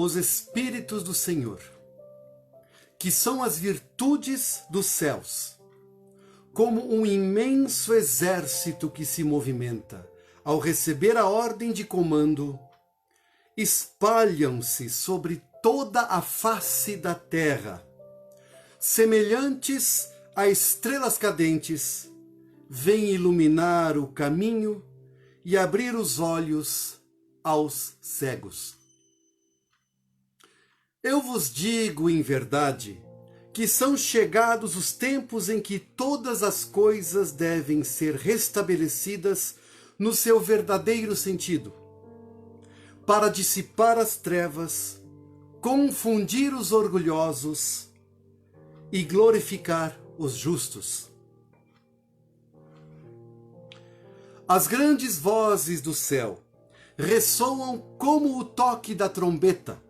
os Espíritos do Senhor, que são as virtudes dos céus, como um imenso exército que se movimenta, ao receber a ordem de comando, espalham-se sobre toda a face da terra, semelhantes a estrelas cadentes, vêm iluminar o caminho e abrir os olhos aos cegos. Eu vos digo em verdade que são chegados os tempos em que todas as coisas devem ser restabelecidas no seu verdadeiro sentido, para dissipar as trevas, confundir os orgulhosos e glorificar os justos. As grandes vozes do céu ressoam como o toque da trombeta,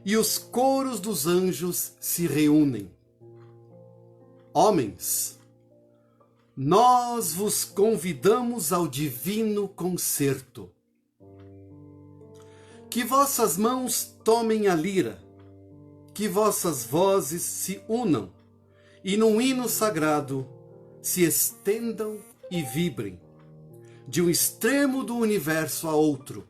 e os coros dos anjos se reúnem. Homens, nós vos convidamos ao divino concerto. Que vossas mãos tomem a lira, que vossas vozes se unam e num hino sagrado se estendam e vibrem, de um extremo do universo a outro.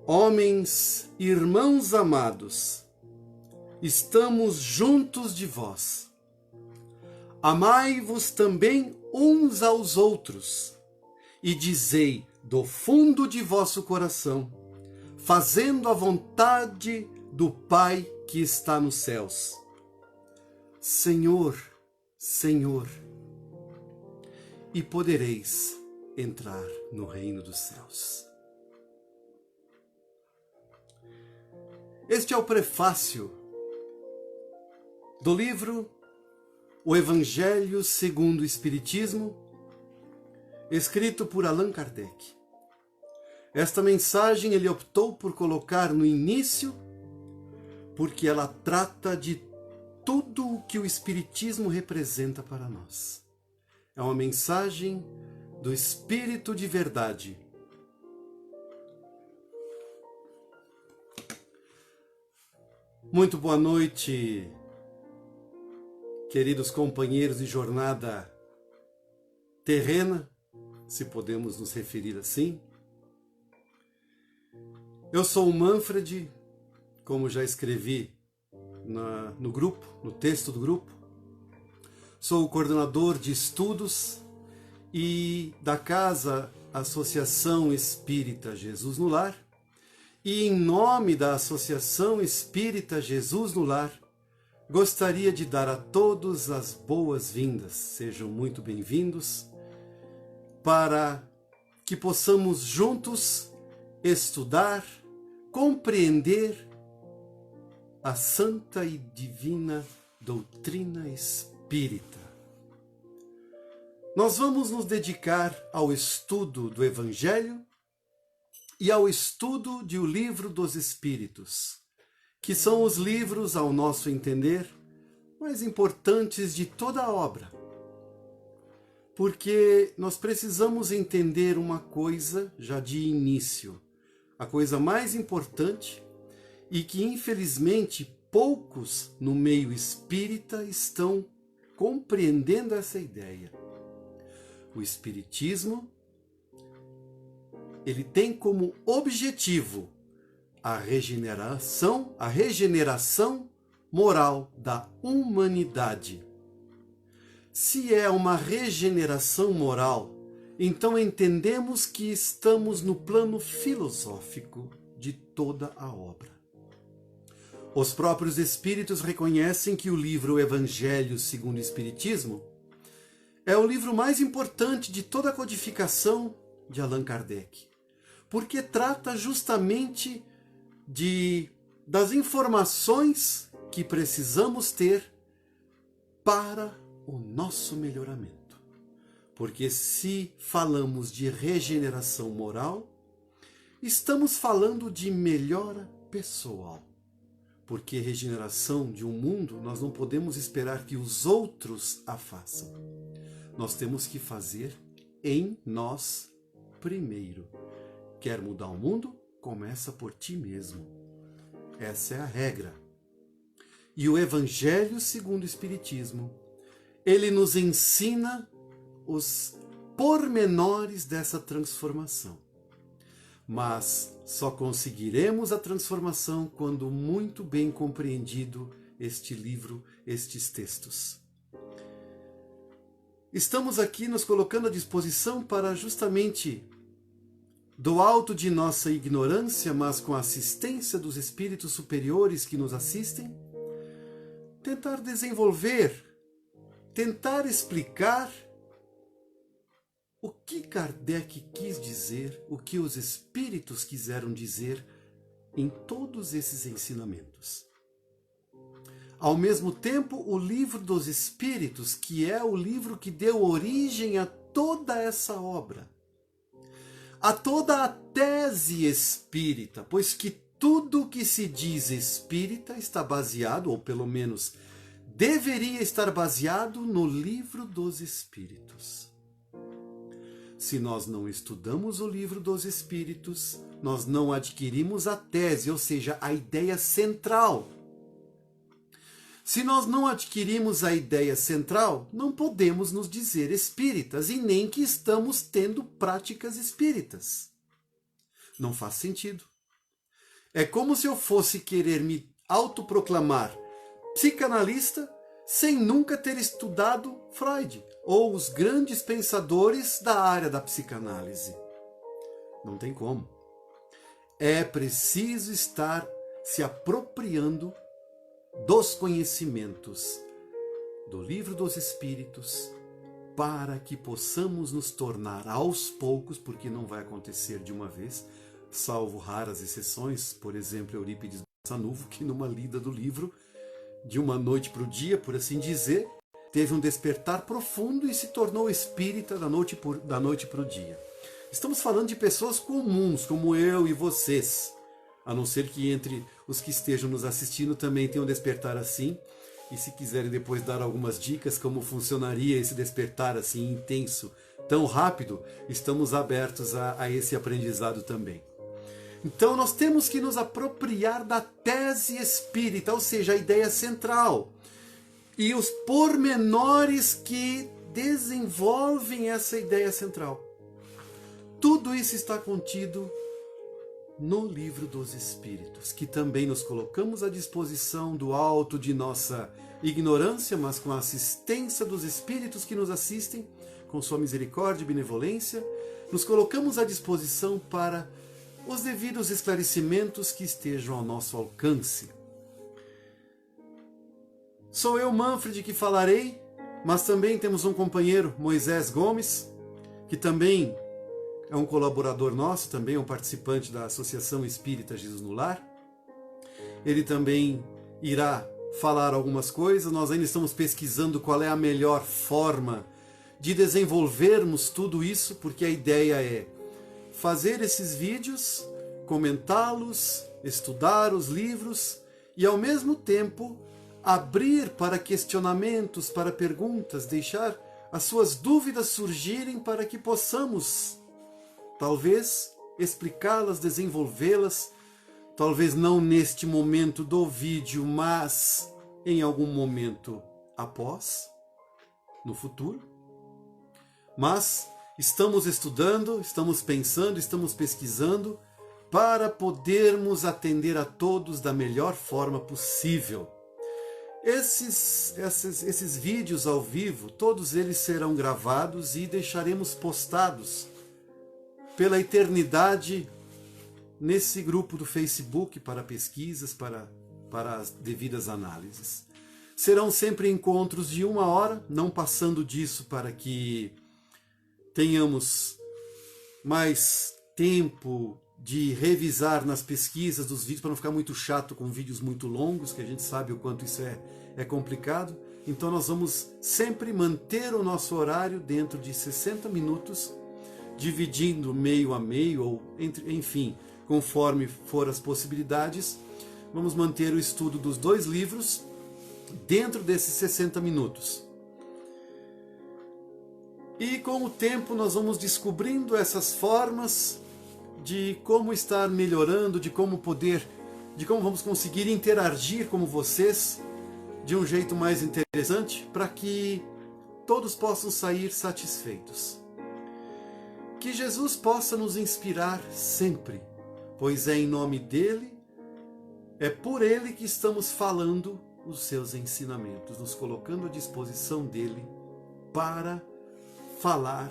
Homens, irmãos amados, estamos juntos de vós. Amai-vos também uns aos outros, e dizei do fundo de vosso coração, fazendo a vontade do Pai que está nos céus. Senhor, Senhor, e podereis entrar no reino dos céus. Este é o prefácio do livro O Evangelho segundo o Espiritismo, escrito por Allan Kardec. Esta mensagem ele optou por colocar no início, porque ela trata de tudo o que o Espiritismo representa para nós. É uma mensagem do Espírito de verdade. Muito boa noite, queridos companheiros de jornada terrena, se podemos nos referir assim. Eu sou o Manfred, como já escrevi no grupo, no texto do grupo. Sou o coordenador de estudos e da Casa Associação Espírita Jesus no Lar. E em nome da Associação Espírita Jesus no Lar, gostaria de dar a todos as boas-vindas. Sejam muito bem-vindos, para que possamos juntos estudar, compreender a santa e divina doutrina espírita. Nós vamos nos dedicar ao estudo do Evangelho e ao estudo do Livro dos Espíritos, que são os livros, ao nosso entender, mais importantes de toda a obra. Porque nós precisamos entender uma coisa já de início, a coisa mais importante, e que infelizmente poucos no meio espírita estão compreendendo essa ideia. O Espiritismo, ele tem como objetivo a regeneração moral da humanidade. Se é uma regeneração moral, então entendemos que estamos no plano filosófico de toda a obra. Os próprios espíritos reconhecem que o livro Evangelho segundo o Espiritismo é o livro mais importante de toda a codificação de Allan Kardec, porque trata justamente das informações que precisamos ter para o nosso melhoramento. Porque se falamos de regeneração moral, estamos falando de melhora pessoal. Porque regeneração de um mundo, nós não podemos esperar que os outros a façam. Nós temos que fazer em nós primeiro. Quer mudar o mundo? começa por ti mesmo. Essa é a regra. E o Evangelho segundo o Espiritismo, ele nos ensina os pormenores dessa transformação. Mas só conseguiremos a transformação quando muito bem compreendido este livro, estes textos. Estamos aqui nos colocando à disposição para justamente, do alto de nossa ignorância, mas com a assistência dos espíritos superiores que nos assistem, tentar desenvolver, tentar explicar o que Kardec quis dizer, o que os espíritos quiseram dizer em todos esses ensinamentos. Ao mesmo tempo, o Livro dos Espíritos, que é o livro que deu origem a toda essa obra, a toda a tese espírita, pois que tudo que se diz espírita está baseado, ou pelo menos deveria estar baseado, no Livro dos Espíritos. Se nós não estudamos o Livro dos Espíritos, nós não adquirimos a tese, ou seja, a ideia central. Se nós não adquirimos a ideia central, não podemos nos dizer espíritas e nem que estamos tendo práticas espíritas. Não faz sentido. É como se eu fosse querer me autoproclamar psicanalista sem nunca ter estudado Freud ou os grandes pensadores da área da psicanálise. Não tem como. É preciso estar se apropriando dos conhecimentos do Livro dos Espíritos para que possamos nos tornar aos poucos, porque não vai acontecer de uma vez, salvo raras exceções, por exemplo, Eurípides Barçanufo, que numa lida do livro, de uma noite para o dia, por assim dizer, teve um despertar profundo e se tornou espírita da noite para o dia. Estamos falando de pessoas comuns, como eu e vocês, a não ser que entre os que estejam nos assistindo também tenham um despertar assim, e se quiserem depois dar algumas dicas como funcionaria esse despertar assim intenso, tão rápido, estamos abertos a esse aprendizado também. Então nós temos que nos apropriar da tese espírita, ou seja, a ideia central, e os pormenores que desenvolvem essa ideia central. Tudo isso está contido no Livro dos Espíritos, que também nos colocamos à disposição do alto de nossa ignorância, mas com a assistência dos espíritos que nos assistem, com sua misericórdia e benevolência, nos colocamos à disposição para os devidos esclarecimentos que estejam ao nosso alcance. Sou eu, Manfred, que falarei, mas também temos um companheiro, Moisés Gomes, que também é um colaborador nosso, também é um participante da Associação Espírita Jesus no Lar. Ele também irá falar algumas coisas. Nós ainda estamos pesquisando qual é a melhor forma de desenvolvermos tudo isso, porque a ideia é fazer esses vídeos, comentá-los, estudar os livros e, ao mesmo tempo, abrir para questionamentos, para perguntas, deixar as suas dúvidas surgirem para que possamos talvez explicá-las, desenvolvê-las, talvez não neste momento do vídeo, mas em algum momento após, no futuro. Mas estamos estudando, estamos pensando, estamos pesquisando para podermos atender a todos da melhor forma possível. Esses vídeos ao vivo, todos eles serão gravados e deixaremos postados pela eternidade nesse grupo do Facebook para pesquisas, para as devidas análises. Serão sempre encontros de 1 hora, não passando disso, para que tenhamos mais tempo de revisar nas pesquisas dos vídeos, para não ficar muito chato com vídeos muito longos, que a gente sabe o quanto isso é complicado. Então nós vamos sempre manter o nosso horário dentro de 60 minutos, dividindo meio a meio, ou enfim, conforme for as possibilidades, vamos manter o estudo dos 2 livros dentro desses 60 minutos. E com o tempo nós vamos descobrindo essas formas de como estar melhorando, de como vamos conseguir interagir como vocês de um jeito mais interessante para que todos possam sair satisfeitos. Que Jesus possa nos inspirar sempre, pois é em nome dele, é por ele que estamos falando os seus ensinamentos, nos colocando à disposição dele para falar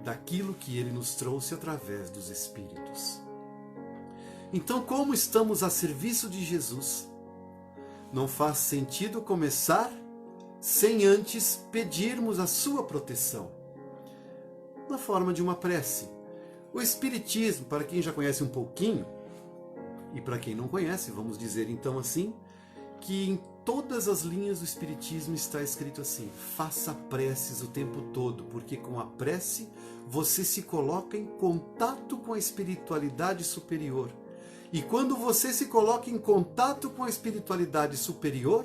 daquilo que ele nos trouxe através dos Espíritos. Então, como estamos a serviço de Jesus, não faz sentido começar sem antes pedirmos a sua proteção, na forma de uma prece. O Espiritismo, para quem já conhece um pouquinho, e para quem não conhece, vamos dizer então assim, que em todas as linhas do Espiritismo está escrito assim: faça preces o tempo todo, porque com a prece você se coloca em contato com a espiritualidade superior. E quando você se coloca em contato com a espiritualidade superior,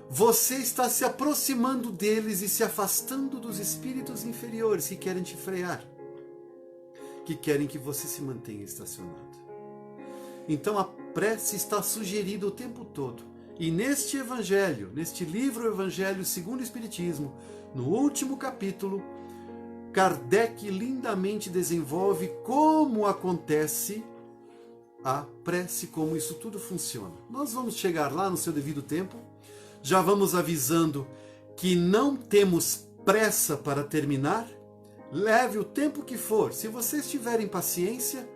você está se aproximando deles e se afastando dos espíritos inferiores que querem te frear, que querem que você se mantenha estacionado. Então a prece está sugerida o tempo todo. E neste Evangelho, neste livro Evangelho segundo o Espiritismo, no último capítulo, Kardec lindamente desenvolve como acontece a prece, como isso tudo funciona. Nós vamos chegar lá no seu devido tempo. Já vamos avisando que não temos pressa para terminar. Leve o tempo que for. Se vocês tiverem paciência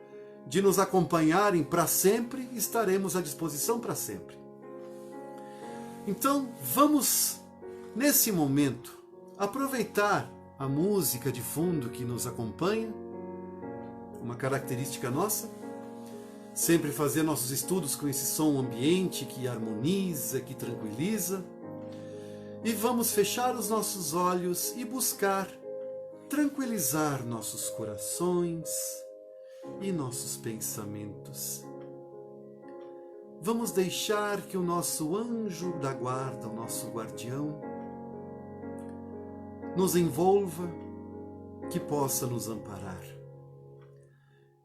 de nos acompanharem para sempre, estaremos à disposição para sempre. Então, vamos, nesse momento, aproveitar a música de fundo que nos acompanha, uma característica nossa, sempre fazer nossos estudos com esse som ambiente que harmoniza, que tranquiliza, e vamos fechar os nossos olhos e buscar tranquilizar nossos corações e nossos pensamentos. Vamos deixar que o nosso anjo da guarda, o nosso guardião, nos envolva, que possa nos amparar.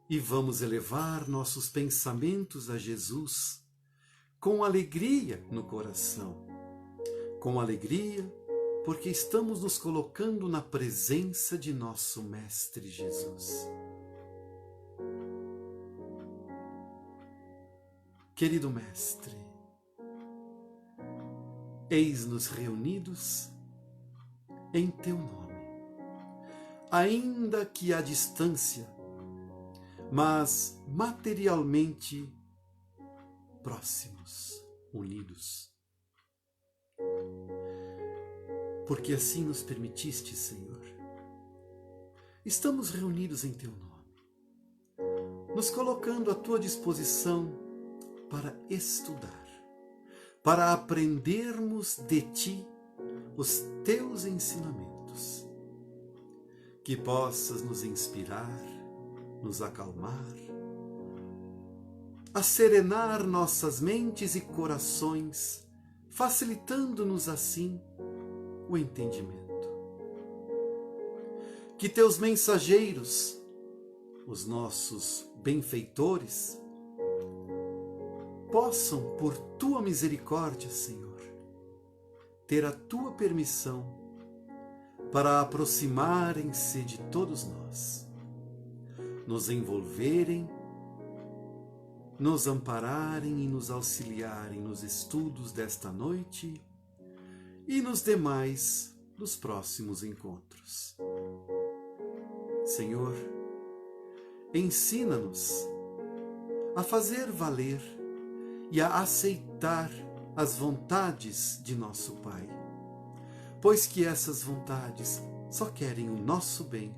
E vamos elevar nossos pensamentos a Jesus com alegria no coração. Com alegria, porque estamos nos colocando na presença de nosso Mestre Jesus. Querido Mestre, eis-nos reunidos em Teu nome, ainda que à distância, mas materialmente próximos, unidos. Porque assim nos permitiste, Senhor. Estamos reunidos em Teu nome, nos colocando à Tua disposição para estudar, para aprendermos de Ti os Teus ensinamentos. Que possas nos inspirar, nos acalmar, acerenar nossas mentes e corações, facilitando-nos assim o entendimento. Que Teus mensageiros, os nossos benfeitores, possam, por Tua misericórdia, Senhor, ter a Tua permissão para aproximarem-se de todos nós, nos envolverem, nos ampararem e nos auxiliarem nos estudos desta noite e nos demais dos próximos encontros. Senhor, ensina-nos a fazer valer e a aceitar as vontades de nosso Pai, pois que essas vontades só querem o nosso bem,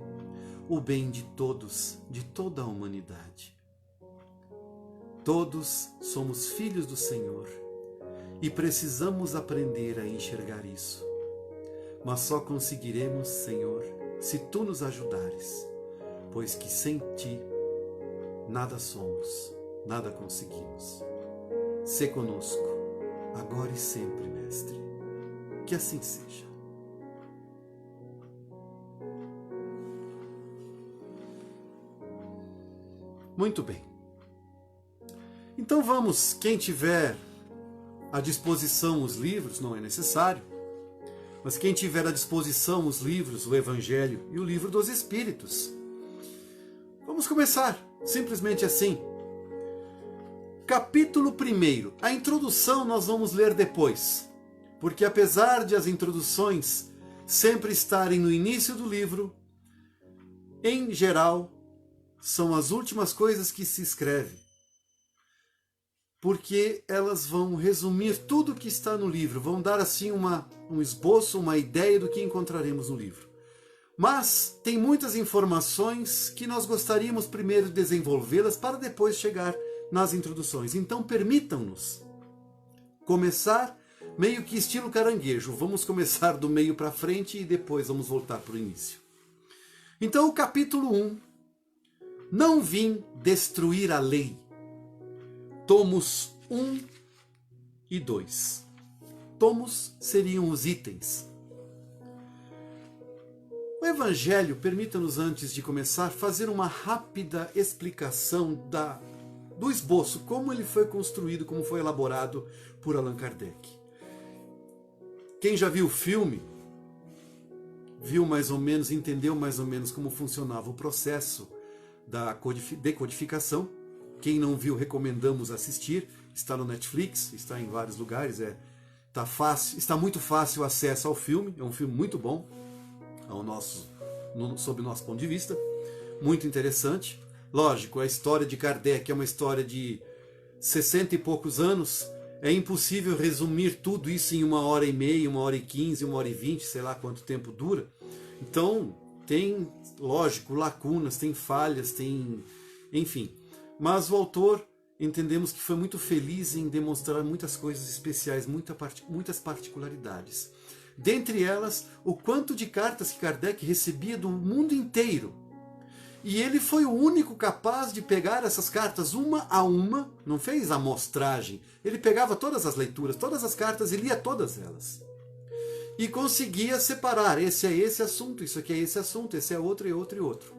o bem de todos, de toda a humanidade. Todos somos filhos do Senhor e precisamos aprender a enxergar isso. Mas só conseguiremos, Senhor, se Tu nos ajudares, pois que sem Ti nada somos, nada conseguimos. Sê conosco, agora e sempre, Mestre. Que assim seja. Muito bem. Então vamos, quem tiver à disposição os livros, não é necessário, mas quem tiver à disposição os livros, o Evangelho e o Livro dos Espíritos, vamos começar, simplesmente assim. Capítulo 1. A introdução nós vamos ler depois, porque apesar de as introduções sempre estarem no início do livro, em geral, são as últimas coisas que se escreve, porque elas vão resumir tudo o que está no livro, vão dar assim um esboço, uma ideia do que encontraremos no livro. Mas tem muitas informações que nós gostaríamos primeiro de desenvolvê-las para depois chegar nas introduções. Então permitam-nos começar meio que estilo caranguejo. Vamos começar do meio para frente e depois vamos voltar para o início. Então o capítulo 1. Não vim destruir a lei. Tomos 1 e 2. Tomos seriam os itens. O Evangelho, permita-nos antes de começar, fazer uma rápida explicação do esboço, como ele foi construído, como foi elaborado por Allan Kardec. Quem já viu o filme, viu mais ou menos, entendeu mais ou menos como funcionava o processo da decodificação. Quem não viu, recomendamos assistir. Está no Netflix, está em vários lugares. Está muito fácil o acesso ao filme. É um filme muito bom, sob o nosso ponto de vista. Muito interessante. Lógico, a história de Kardec é uma história de 60 e poucos anos. É impossível resumir tudo isso em 1h30, 1h15, 1h20, sei lá quanto tempo dura. Então, tem, lógico, lacunas, tem falhas, enfim. Mas o autor, entendemos que foi muito feliz em demonstrar muitas coisas especiais, muitas particularidades. Dentre elas, o quanto de cartas que Kardec recebia do mundo inteiro. E ele foi o único capaz de pegar essas cartas uma a uma, não fez amostragem. Ele pegava todas as leituras, todas as cartas e lia todas elas. E conseguia separar, esse é esse assunto, isso aqui é esse assunto, esse é outro e outro e outro.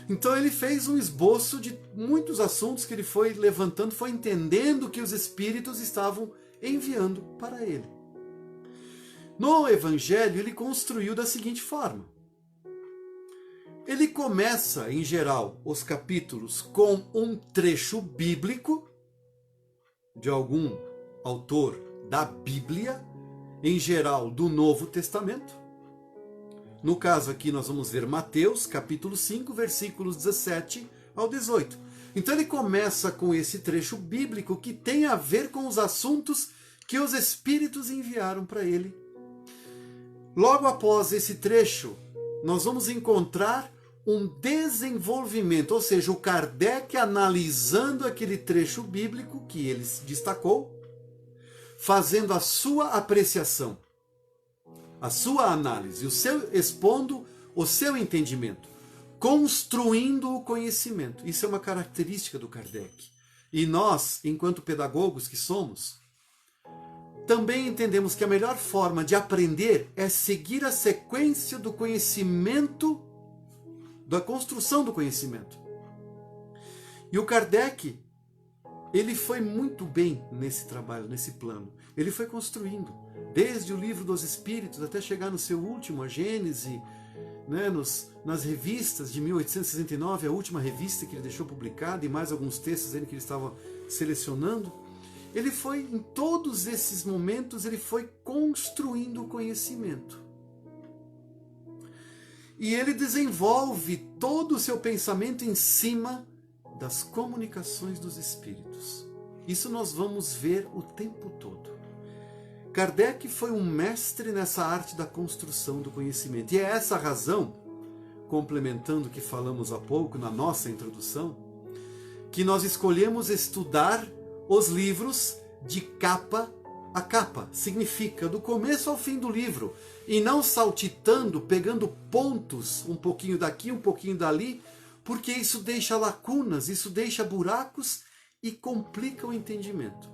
Então ele fez um esboço de muitos assuntos que ele foi levantando, foi entendendo que os espíritos estavam enviando para ele. No Evangelho ele construiu da seguinte forma. Ele começa, em geral, os capítulos com um trecho bíblico de algum autor da Bíblia, em geral do Novo Testamento. No caso aqui nós vamos ver Mateus, capítulo 5, versículos 17 ao 18. Então ele começa com esse trecho bíblico que tem a ver com os assuntos que os Espíritos enviaram para ele. Logo após esse trecho, nós vamos encontrar um desenvolvimento, ou seja, o Kardec analisando aquele trecho bíblico que ele destacou, fazendo a sua apreciação, a sua análise, expondo o seu entendimento, construindo o conhecimento. Isso é uma característica do Kardec. E nós, enquanto pedagogos que somos, também entendemos que a melhor forma de aprender é seguir a sequência do conhecimento, da construção do conhecimento. E o Kardec, ele foi muito bem nesse trabalho, nesse plano. Ele foi construindo, desde o Livro dos Espíritos até chegar no seu último, a Gênese, né, nas revistas de 1869, a última revista que ele deixou publicada, e mais alguns textos que ele estava selecionando. Ele foi, em todos esses momentos, ele foi construindo o conhecimento. E ele desenvolve todo o seu pensamento em cima das comunicações dos espíritos. Isso nós vamos ver o tempo todo. Kardec foi um mestre nessa arte da construção do conhecimento. E é essa a razão, complementando o que falamos há pouco na nossa introdução, que nós escolhemos estudar os livros de capa a capa. Significa do começo ao fim do livro. E não saltitando, pegando pontos, um pouquinho daqui, um pouquinho dali, porque isso deixa lacunas, isso deixa buracos e complica o entendimento.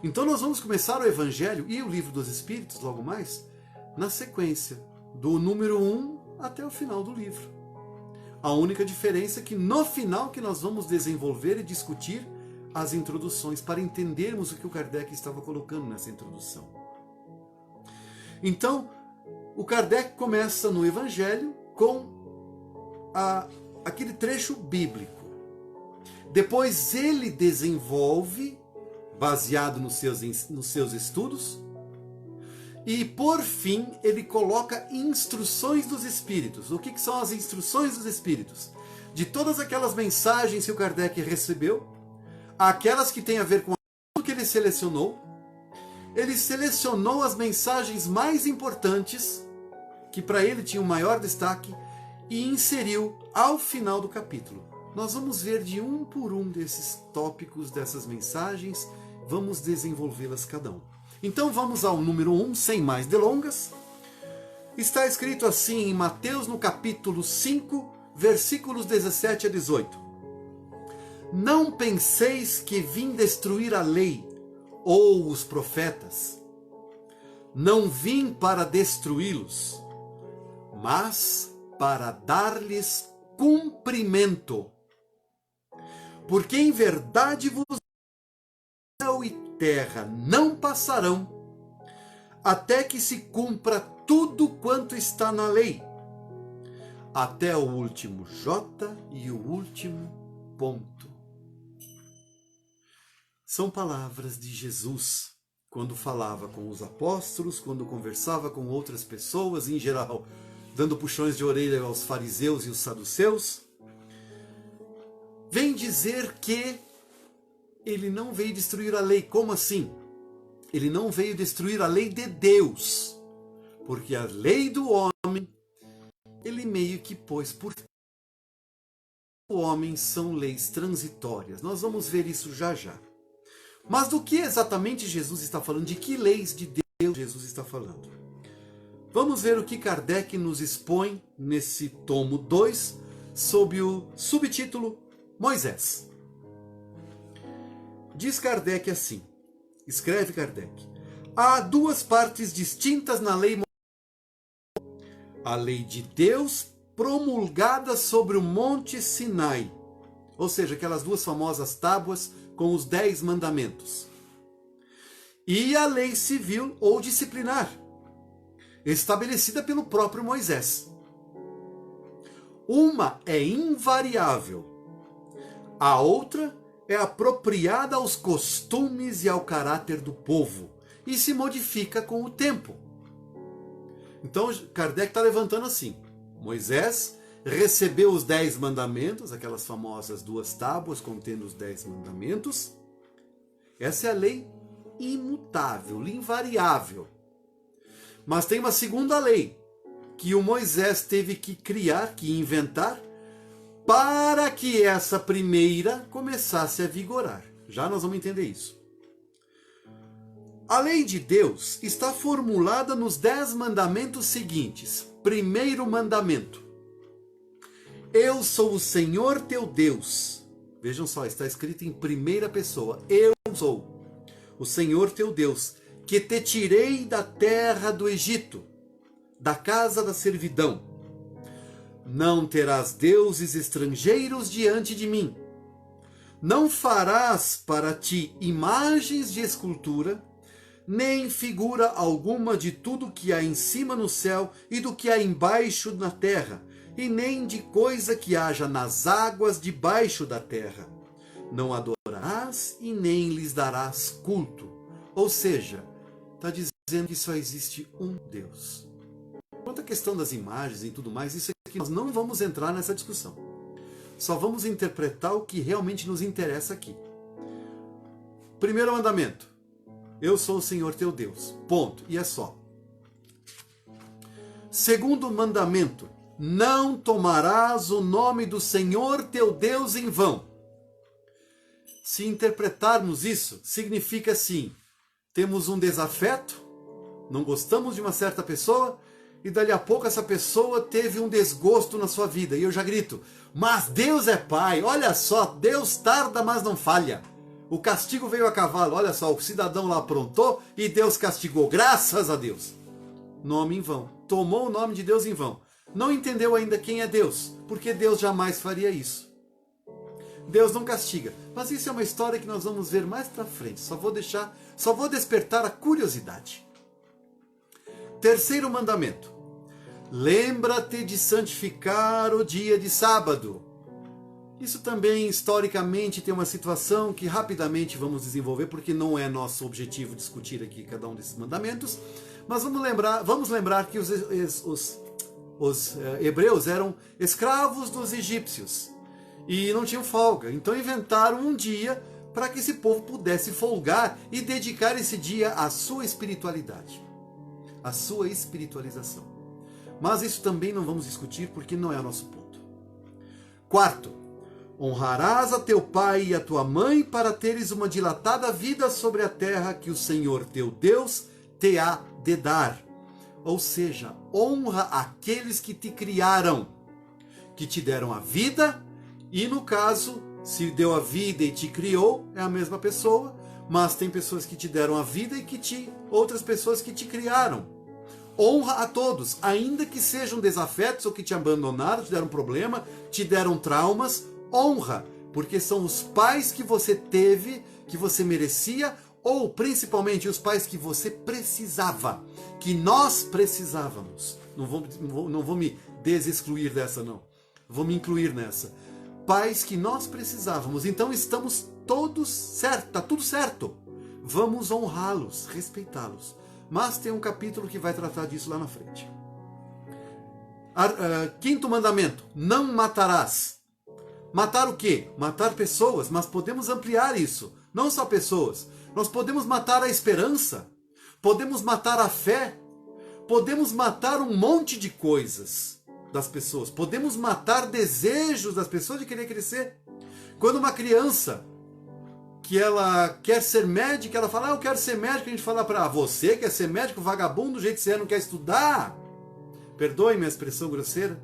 Então nós vamos começar o Evangelho e o Livro dos Espíritos, logo mais, na sequência, do número 1 até o final do livro. A única diferença é que no final que nós vamos desenvolver e discutir as introduções para entendermos o que o Kardec estava colocando nessa introdução. Então, o Kardec começa no Evangelho com aquele trecho bíblico. Depois ele desenvolve, baseado nos seus estudos, e por fim ele coloca instruções dos Espíritos. O que são as instruções dos Espíritos? De todas aquelas mensagens que o Kardec recebeu, aquelas que têm a ver com aquilo que ele selecionou as mensagens mais importantes, que para ele tinham maior destaque, e inseriu ao final do capítulo. Nós vamos ver de um por um desses tópicos, dessas mensagens, vamos desenvolvê-las cada um. Então vamos ao número 1, sem mais delongas. Está escrito assim em Mateus, no capítulo 5, versículos 17 a 18. Não penseis que vim destruir a lei ou os profetas. Não vim para destruí-los, mas para dar-lhes cumprimento. Porque em verdade vos céu e terra não passarão, até que se cumpra tudo quanto está na lei, até o último J e o último ponto. São palavras de Jesus, quando falava com os apóstolos, quando conversava com outras pessoas, em geral, dando puxões de orelha aos fariseus e os saduceus. Vem dizer que ele não veio destruir a lei. Como assim? Ele não veio destruir a lei de Deus, porque a lei do homem, ele meio que pôs por o homem, são leis transitórias. Nós vamos ver isso já já. Mas do que exatamente Jesus está falando? De que leis de Deus Jesus está falando? Vamos ver o que Kardec nos expõe nesse tomo 2, sob o subtítulo Moisés. Diz Kardec assim, escreve Kardec: há duas partes distintas na lei moral. A lei de Deus promulgada sobre o monte Sinai, ou seja, aquelas duas famosas tábuas com os 10 mandamentos. E a lei civil ou disciplinar, estabelecida pelo próprio Moisés. Uma é invariável, a outra é apropriada aos costumes e ao caráter do povo e se modifica com o tempo. Então Kardec está levantando assim: Moisés recebeu os 10 mandamentos, aquelas famosas duas tábuas contendo os 10 mandamentos. Essa é a lei imutável, invariável. Mas tem uma segunda lei, que o Moisés teve que criar, que inventar, para que essa primeira começasse a vigorar. Já nós vamos entender isso. A lei de Deus está formulada nos 10 mandamentos seguintes. Primeiro mandamento: eu sou o Senhor teu Deus. Vejam só, está escrito em primeira pessoa. Eu sou o Senhor teu Deus, que te tirei da terra do Egito, da casa da servidão. Não terás deuses estrangeiros diante de mim. Não farás para ti imagens de escultura, nem figura alguma de tudo que há em cima no céu e do que há embaixo na terra, e nem de coisa que haja nas águas debaixo da terra. Não adorarás e nem lhes darás culto. Ou seja, está dizendo que só existe um Deus. Quanto à questão das imagens e tudo mais, isso aqui nós não vamos entrar nessa discussão. Só vamos interpretar o que realmente nos interessa aqui. Primeiro mandamento: eu sou o Senhor teu Deus. Ponto. E é só. Segundo mandamento: não tomarás o nome do Senhor teu Deus em vão. Se interpretarmos isso, significa assim: temos um desafeto, não gostamos de uma certa pessoa, e dali a pouco essa pessoa teve um desgosto na sua vida. E eu já grito: mas Deus é Pai, olha só, Deus tarda, mas não falha. O castigo veio a cavalo, olha só, o cidadão lá aprontou e Deus castigou, graças a Deus. Nome em vão, tomou o nome de Deus em vão. Não entendeu ainda quem é Deus, porque Deus jamais faria isso. Deus não castiga. Mas isso é uma história que nós vamos ver mais para frente. Só vou despertar a curiosidade. Terceiro mandamento. Lembra-te de santificar o dia de sábado. Isso também, historicamente, tem uma situação que rapidamente vamos desenvolver, porque não é nosso objetivo discutir aqui cada um desses mandamentos. Mas vamos lembrar que os hebreus eram escravos dos egípcios e não tinham folga. Então inventaram um dia para que esse povo pudesse folgar e dedicar esse dia à sua espiritualidade, à sua espiritualização. Mas isso também não vamos discutir porque não é o nosso ponto. Quarto, honrarás a teu pai e a tua mãe para teres uma dilatada vida sobre a terra que o Senhor teu Deus te há de dar. Ou seja, honra aqueles que te criaram, que te deram a vida, e no caso, se deu a vida e te criou, é a mesma pessoa, mas tem pessoas que te deram a vida e outras pessoas que te criaram. Honra a todos, ainda que sejam desafetos ou que te abandonaram, te deram problema, te deram traumas, honra, porque são os pais que você teve, que você merecia, ou principalmente os pais que você precisava, que nós precisávamos. Não vou me desexcluir dessa, não. Vou me incluir nessa. Pais que nós precisávamos. Então estamos todos certos, está tudo certo. Vamos honrá-los, respeitá-los. Mas tem um capítulo que vai tratar disso lá na frente. Quinto mandamento, não matarás. Matar o quê? Matar pessoas, mas podemos ampliar isso. Não só pessoas. Nós podemos matar a esperança, podemos matar a fé, podemos matar um monte de coisas das pessoas, podemos matar desejos das pessoas de querer crescer. Quando uma criança que ela quer ser médica, ela fala, eu quero ser médico, a gente fala para você quer ser médico, vagabundo, do jeito que você é, não quer estudar. Perdoe minha expressão grosseira.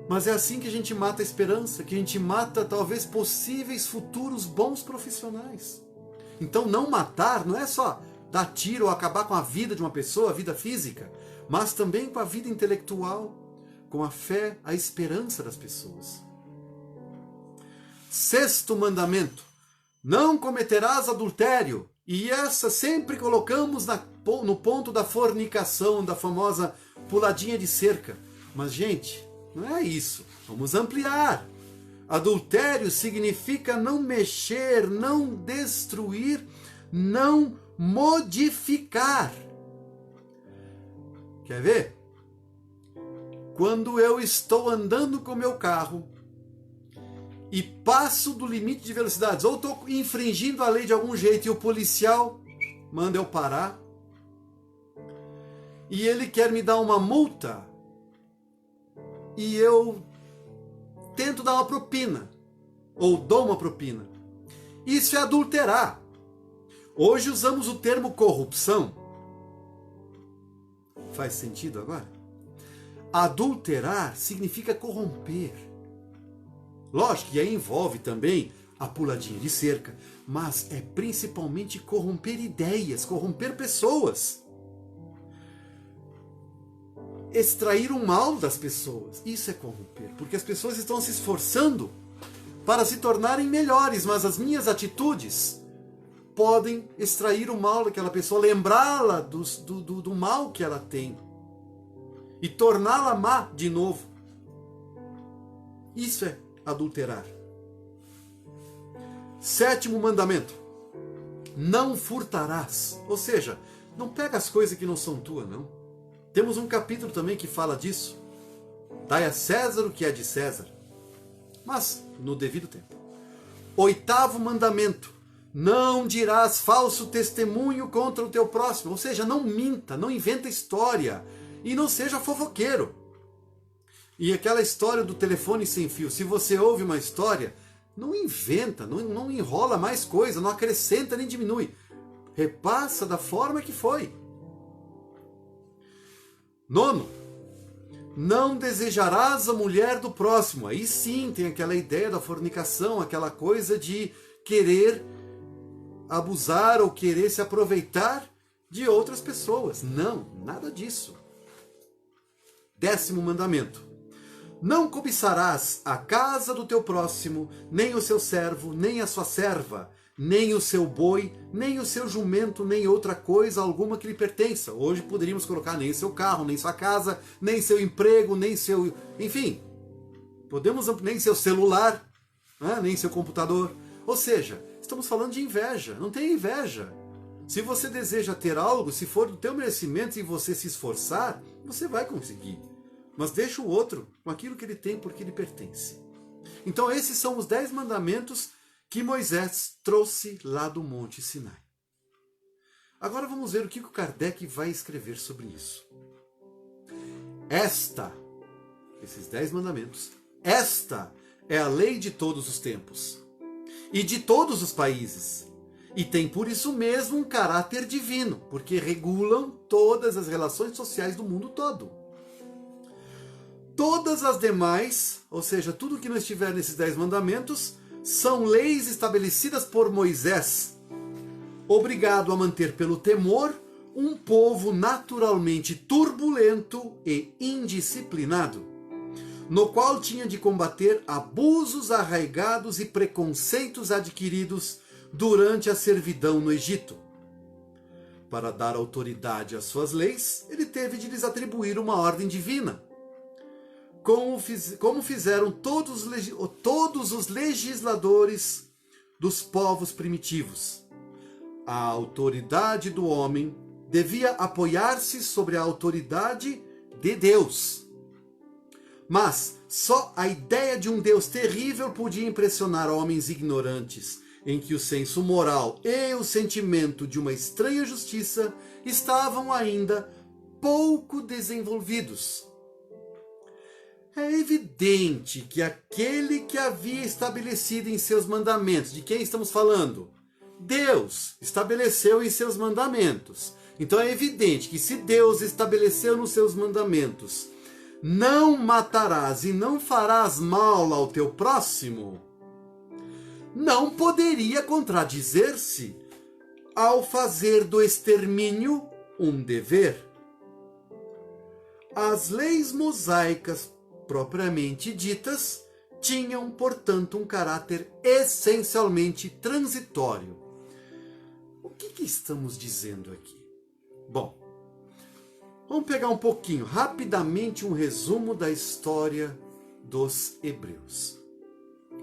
Mas é assim que a gente mata a esperança, que a gente mata talvez possíveis futuros bons profissionais. Então não matar não é só dar tiro ou acabar com a vida de uma pessoa, a vida física, mas também com a vida intelectual, com a fé, a esperança das pessoas. Sexto mandamento, não cometerás adultério. E essa sempre colocamos no ponto da fornicação, da famosa puladinha de cerca. Mas gente, não é isso, vamos ampliar. Adultério significa não mexer, não destruir, não modificar. Quer ver? Quando eu estou andando com meu carro e passo do limite de velocidades, ou estou infringindo a lei de algum jeito e o policial manda eu parar, e ele quer me dar uma multa, e eu tento dar uma propina, ou dou uma propina. Isso é adulterar. Hoje usamos o termo corrupção. Faz sentido agora? Adulterar significa corromper. Lógico que aí envolve também a puladinha de cerca, mas é principalmente corromper ideias, corromper pessoas. Extrair o mal das pessoas, isso é corromper, porque as pessoas estão se esforçando para se tornarem melhores, mas as minhas atitudes podem extrair o mal daquela pessoa, lembrá-la do mal que ela tem e torná-la má de novo. Isso é adulterar. Sétimo mandamento, não furtarás, ou seja, não pega as coisas que não são tuas, não. Temos um capítulo também que fala disso. Dai a César o que é de César, mas no devido tempo. Oitavo mandamento, não dirás falso testemunho contra o teu próximo, ou seja, não minta, não inventa história e não seja fofoqueiro. E aquela história do telefone sem fio, se você ouve uma história, não inventa, não enrola mais coisa, não acrescenta nem diminui. Repassa da forma que foi. Nono, não desejarás a mulher do próximo. Aí sim tem aquela ideia da fornicação, aquela coisa de querer abusar ou querer se aproveitar de outras pessoas. Não, nada disso. 10º mandamento. Não cobiçarás a casa do teu próximo, nem o seu servo, nem a sua serva, nem o seu boi, nem o seu jumento, nem outra coisa alguma que lhe pertença. Hoje poderíamos colocar nem seu carro, nem sua casa, nem seu emprego, nem seu... Enfim, podemos nem seu celular, né? Nem seu computador. Ou seja, estamos falando de inveja. Não tem inveja. Se você deseja ter algo, se for do teu merecimento e você se esforçar, você vai conseguir. Mas deixa o outro com aquilo que ele tem porque lhe pertence. Então esses são os 10 mandamentos que Moisés trouxe lá do Monte Sinai. Agora vamos ver o que o Kardec vai escrever sobre isso. Esses 10 mandamentos, esta é a lei de todos os tempos e de todos os países. E tem por isso mesmo um caráter divino, porque regulam todas as relações sociais do mundo todo. Todas as demais, ou seja, tudo que não estiver nesses 10 mandamentos, são leis estabelecidas por Moisés, obrigado a manter pelo temor um povo naturalmente turbulento e indisciplinado, no qual tinha de combater abusos arraigados e preconceitos adquiridos durante a servidão no Egito. Para dar autoridade às suas leis, ele teve de lhes atribuir uma ordem divina, como fizeram todos os legisladores dos povos primitivos. A autoridade do homem devia apoiar-se sobre a autoridade de Deus. Mas só a ideia de um Deus terrível podia impressionar homens ignorantes, em que o senso moral e o sentimento de uma estranha justiça estavam ainda pouco desenvolvidos. É evidente que aquele que havia estabelecido em seus mandamentos, de quem estamos falando? Deus estabeleceu em seus mandamentos. Então é evidente que se Deus estabeleceu nos seus mandamentos, não matarás e não farás mal ao teu próximo, não poderia contradizer-se ao fazer do extermínio um dever. As leis mosaicas propriamente ditas tinham, portanto, um caráter essencialmente transitório. O que estamos dizendo aqui? Bom, vamos pegar um pouquinho, rapidamente, um resumo da história dos hebreus.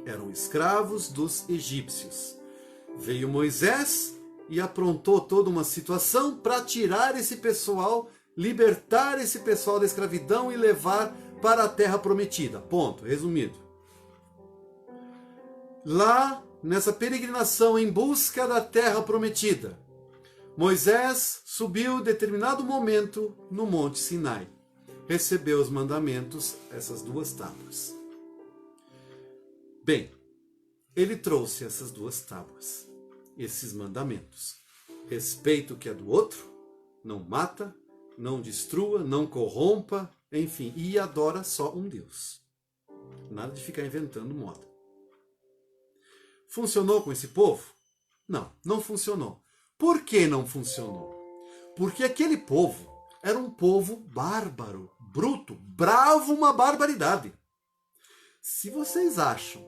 Eram escravos dos egípcios. Veio Moisés e aprontou toda uma situação para tirar esse pessoal, libertar esse pessoal da escravidão e levar para a terra prometida. Ponto, resumido. Lá, nessa peregrinação em busca da terra prometida, Moisés subiu em determinado momento no Monte Sinai. Recebeu os mandamentos, essas 2 tábuas. Bem, ele trouxe essas 2 tábuas, esses mandamentos. Respeita o que é do outro, não mata, não destrua, não corrompa, enfim, e adora só um Deus. Nada de ficar inventando moda. Funcionou com esse povo? Não, não funcionou. Por que não funcionou? Porque aquele povo era um povo bárbaro, bruto, bravo, uma barbaridade. Se vocês acham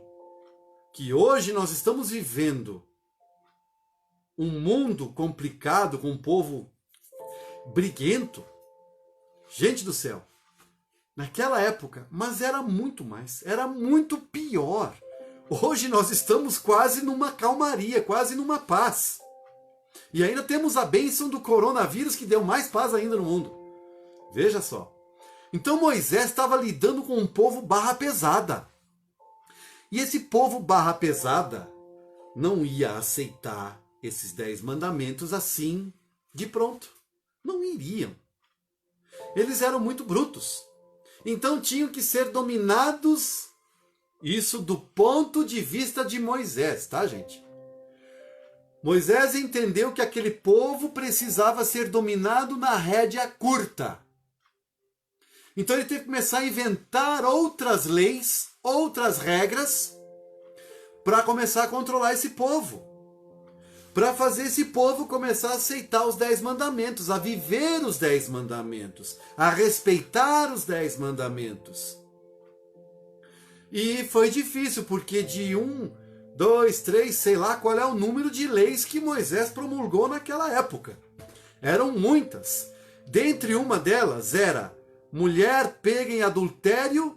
que hoje nós estamos vivendo um mundo complicado com um povo briguento, gente do céu, naquela época, mas era muito mais, era muito pior. Hoje nós estamos quase numa calmaria, quase numa paz. E ainda temos a bênção do coronavírus que deu mais paz ainda no mundo. Veja só. Então Moisés estava lidando com um povo barra pesada. E esse povo barra pesada não ia aceitar esses 10 mandamentos assim de pronto. Não iriam. Eles eram muito brutos. Então tinham que ser dominados, isso do ponto de vista de Moisés, tá, gente? Moisés entendeu que aquele povo precisava ser dominado na rédea curta. Então ele teve que começar a inventar outras leis, outras regras, para começar a controlar esse povo. para fazer esse povo começar a aceitar os 10 mandamentos, a viver os 10 mandamentos, a respeitar os 10 mandamentos. E foi difícil, porque de 1, 2, 3, sei lá qual é o número de leis que Moisés promulgou naquela época. Eram muitas. Dentre uma delas era: mulher pega em adultério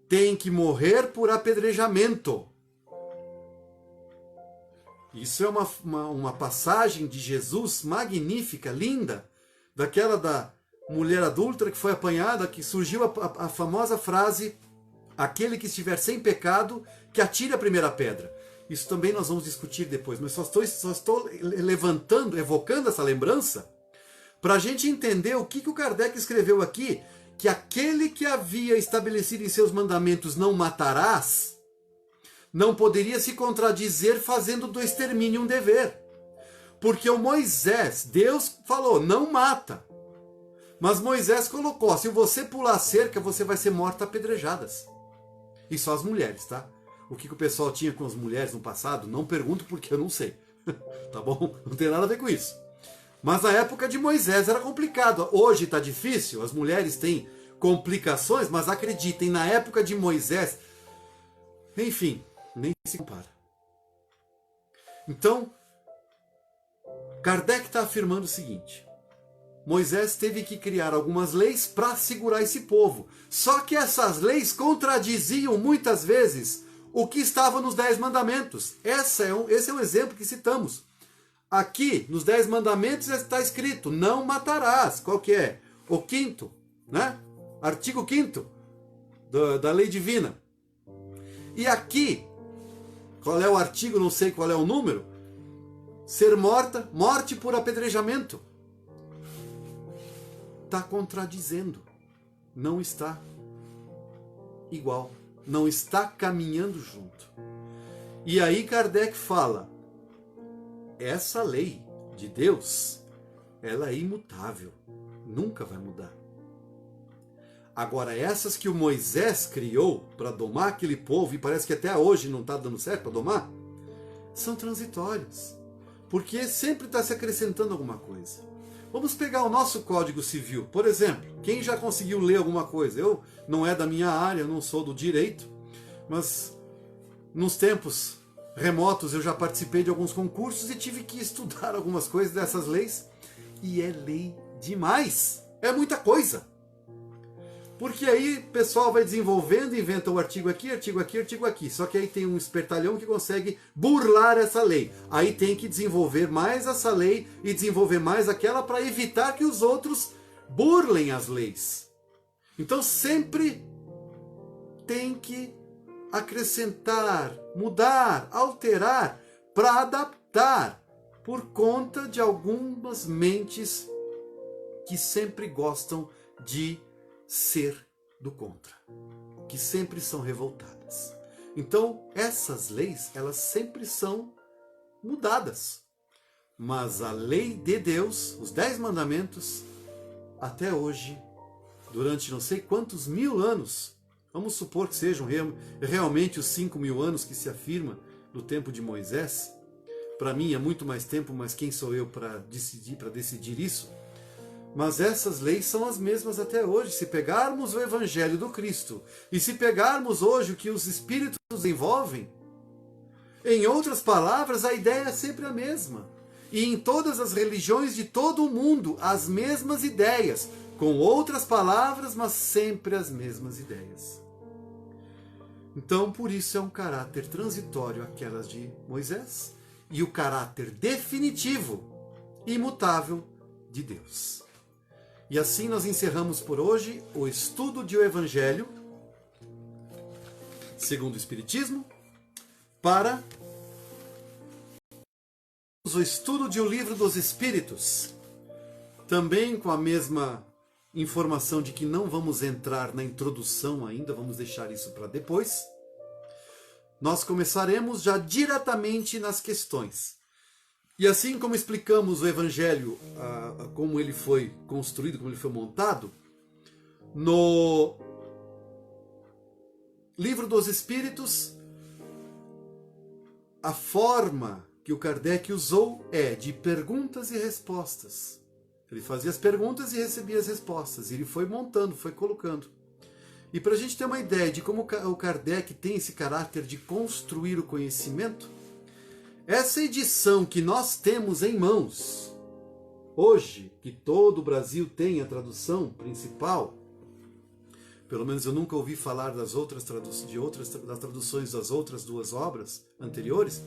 tem que morrer por apedrejamento. Isso é uma passagem de Jesus magnífica, linda, daquela da mulher adúltera que foi apanhada, que surgiu a famosa frase: aquele que estiver sem pecado, que atire a primeira pedra. Isso também nós vamos discutir depois, mas só estou levantando, evocando essa lembrança, para a gente entender o que o Kardec escreveu aqui, que aquele que havia estabelecido em seus mandamentos não matarás, não poderia se contradizer fazendo do extermínio um dever. Porque o Moisés, Deus falou, não mata. Mas Moisés colocou, se você pular a cerca, você vai ser morta a apedrejadas. E só as mulheres, tá? O que o pessoal tinha com as mulheres no passado, não pergunto porque eu não sei. Tá bom? Não tem nada a ver com isso. Mas na época de Moisés era complicado. Hoje está difícil, as mulheres têm complicações, mas acreditem, na época de Moisés, enfim, nem se compara. Então, Kardec está afirmando o seguinte: Moisés teve que criar algumas leis para segurar esse povo. Só que essas leis contradiziam muitas vezes o que estava nos 10 mandamentos. Esse é um exemplo que citamos. Aqui, nos 10 mandamentos, está escrito: não matarás. Qual que é? O 5º, né? Artigo 5º da lei divina. E aqui, qual é o artigo, não sei qual é o número? Ser morte por apedrejamento. Está contradizendo. Não está igual. Não está caminhando junto. E aí Kardec fala: essa lei de Deus, ela é imutável. Nunca vai mudar. Agora, essas que o Moisés criou para domar aquele povo, e parece que até hoje não está dando certo para domar, são transitórias. Porque sempre está se acrescentando alguma coisa. Vamos pegar o nosso Código Civil, por exemplo. Quem já conseguiu ler alguma coisa? Eu não é da minha área, eu não sou do direito, mas nos tempos remotos eu já participei de alguns concursos e tive que estudar algumas coisas dessas leis. E é lei demais. É muita coisa. Porque aí o pessoal vai desenvolvendo, inventa o artigo aqui, artigo aqui, artigo aqui. Só que aí tem um espertalhão que consegue burlar essa lei. Aí tem que desenvolver mais essa lei e desenvolver mais aquela para evitar que os outros burlem as leis. Então sempre tem que acrescentar, mudar, alterar para adaptar, por conta de algumas mentes que sempre gostam de ser do contra, que sempre são revoltadas. Então, essas leis, elas sempre são mudadas. Mas a lei de Deus, os 10 mandamentos, até hoje, durante não sei quantos mil anos, vamos supor que sejam realmente os 5.000 anos que se afirma no tempo de Moisés. Para mim é muito mais tempo, mas quem sou eu para decidir isso? Mas essas leis são as mesmas até hoje. Se pegarmos o Evangelho do Cristo e se pegarmos hoje o que os Espíritos envolvem, em outras palavras, a ideia é sempre a mesma. E em todas as religiões de todo o mundo, as mesmas ideias, com outras palavras, mas sempre as mesmas ideias. Então, por isso é um caráter transitório aquelas de Moisés e o caráter definitivo, imutável, de Deus. E assim nós encerramos por hoje o estudo de o Evangelho segundo o Espiritismo, para o estudo de O Livro dos Espíritos, também com a mesma informação de que não vamos entrar na introdução ainda, vamos deixar isso para depois. Nós começaremos já diretamente nas questões. E assim como explicamos o Evangelho, como ele foi construído, como ele foi montado, no Livro dos Espíritos, a forma que o Kardec usou é de perguntas e respostas. Ele fazia as perguntas e recebia as respostas. E ele foi montando, foi colocando. E para a gente ter uma ideia de como o Kardec tem esse caráter de construir o conhecimento, essa edição que nós temos em mãos, hoje, que todo o Brasil tem a tradução principal, pelo menos eu nunca ouvi falar das traduções das outras duas obras anteriores,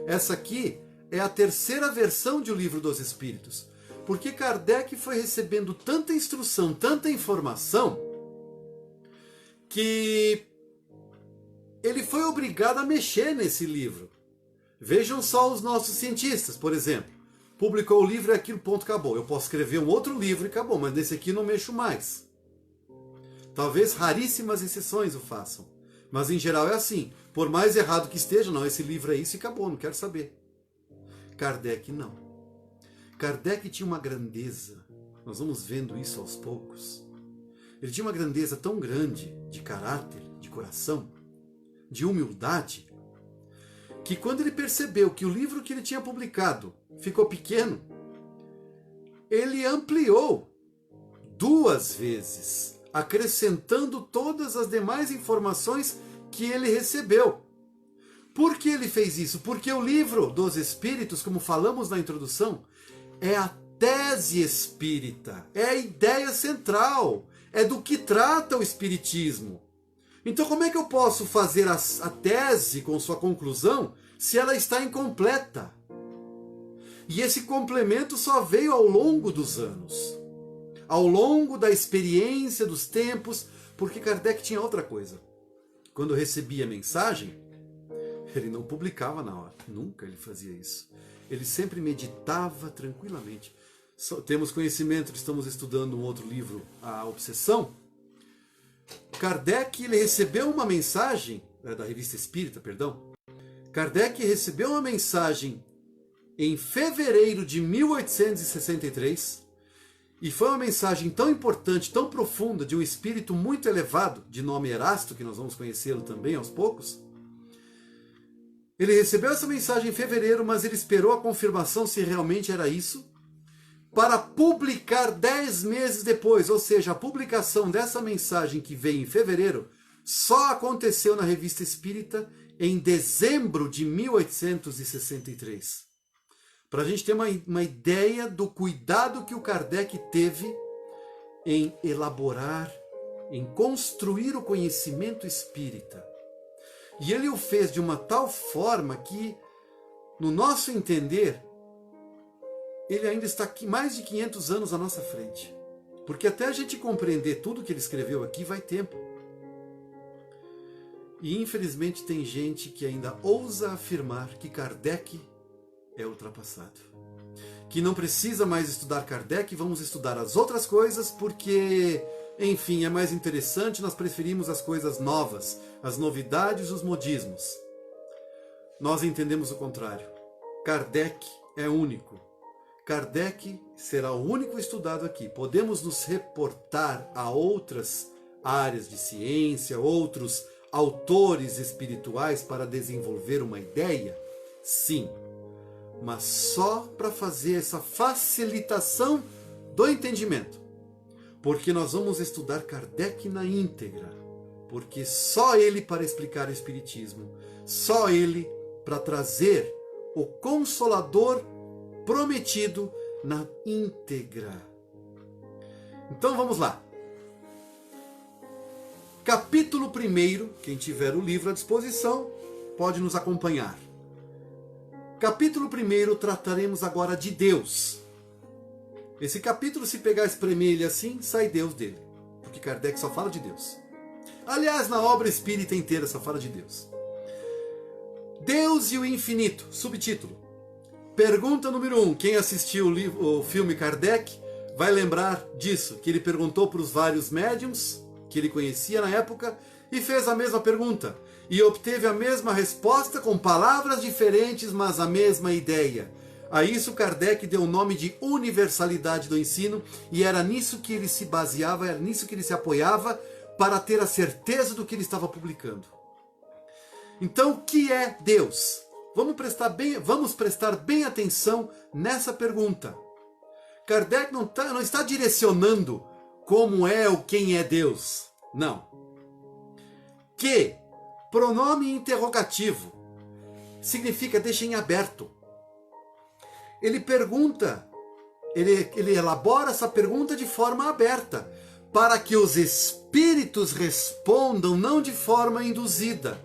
essa aqui é a terceira versão de O Livro dos Espíritos. Porque Kardec foi recebendo tanta instrução, tanta informação, que ele foi obrigado a mexer nesse livro. Vejam só os nossos cientistas, por exemplo. Publicou o livro e aquilo, ponto, acabou. Eu posso escrever um outro livro e acabou, mas nesse aqui não mexo mais. Talvez raríssimas exceções o façam. Mas em geral é assim. Por mais errado que esteja, não, esse livro é isso e acabou, não quero saber. Kardec não. Kardec tinha uma grandeza. Nós vamos vendo isso aos poucos. Ele tinha uma grandeza tão grande de caráter, de coração, de humildade, que quando ele percebeu que o livro que ele tinha publicado ficou pequeno, ele ampliou 2 vezes, acrescentando todas as demais informações que ele recebeu. Por que ele fez isso? Porque o Livro dos Espíritos, como falamos na introdução, é a tese espírita, é a ideia central, é do que trata o Espiritismo. Então como é que eu posso fazer a tese com sua conclusão se ela está incompleta? E esse complemento só veio ao longo dos anos, ao longo da experiência, dos tempos, porque Kardec tinha outra coisa. Quando recebia mensagem, ele não publicava na hora, nunca ele fazia isso. Ele sempre meditava tranquilamente. Temos conhecimento, estamos estudando um outro livro, A Obsessão. Kardec, ele recebeu uma mensagem, da Revista Espírita, perdão. Kardec recebeu uma mensagem em fevereiro de 1863, e foi uma mensagem tão importante, tão profunda, de um espírito muito elevado, de nome Erasto, que nós vamos conhecê-lo também aos poucos. Ele recebeu essa mensagem em fevereiro, mas ele esperou a confirmação se realmente era isso, para publicar 10 meses depois, ou seja, a publicação dessa mensagem que veio em fevereiro só aconteceu na Revista Espírita em dezembro de 1863. Para a gente ter uma ideia do cuidado que o Kardec teve em elaborar, em construir o conhecimento espírita. E ele o fez de uma tal forma que, no nosso entender, ele ainda está aqui mais de 500 anos à nossa frente. Porque até a gente compreender tudo que ele escreveu aqui vai tempo. E infelizmente tem gente que ainda ousa afirmar que Kardec é ultrapassado. Que não precisa mais estudar Kardec, vamos estudar as outras coisas porque, enfim, é mais interessante, nós preferimos as coisas novas, as novidades, os modismos. Nós entendemos o contrário. Kardec é único. Kardec será o único estudado aqui. Podemos nos reportar a outras áreas de ciência, outros autores espirituais para desenvolver uma ideia? Sim, mas só para fazer essa facilitação do entendimento. Porque nós vamos estudar Kardec na íntegra. Porque só ele para explicar o Espiritismo, só ele para trazer o Consolador prometido na íntegra. Então vamos lá. Capítulo 1, quem tiver o livro à disposição, pode nos acompanhar. Capítulo 1, trataremos agora de Deus. Esse capítulo, se pegar e espremer ele assim, sai Deus dele. Porque Kardec só fala de Deus. Aliás, na obra espírita inteira só fala de Deus. Deus e o Infinito, subtítulo. Pergunta número 1. Quem assistiu o filme Kardec vai lembrar disso, que ele perguntou para os vários médiums que ele conhecia na época e fez a mesma pergunta. E obteve a mesma resposta com palavras diferentes, mas a mesma ideia. A isso Kardec deu o nome de universalidade do ensino e era nisso que ele se baseava, era nisso que ele se apoiava para ter a certeza do que ele estava publicando. Então, o que é Deus? Vamos prestar bem atenção nessa pergunta. Kardec não está direcionando como é ou quem é Deus. Não. Que pronome interrogativo significa deixa em aberto. Ele pergunta, ele elabora essa pergunta de forma aberta, para que os espíritos respondam não de forma induzida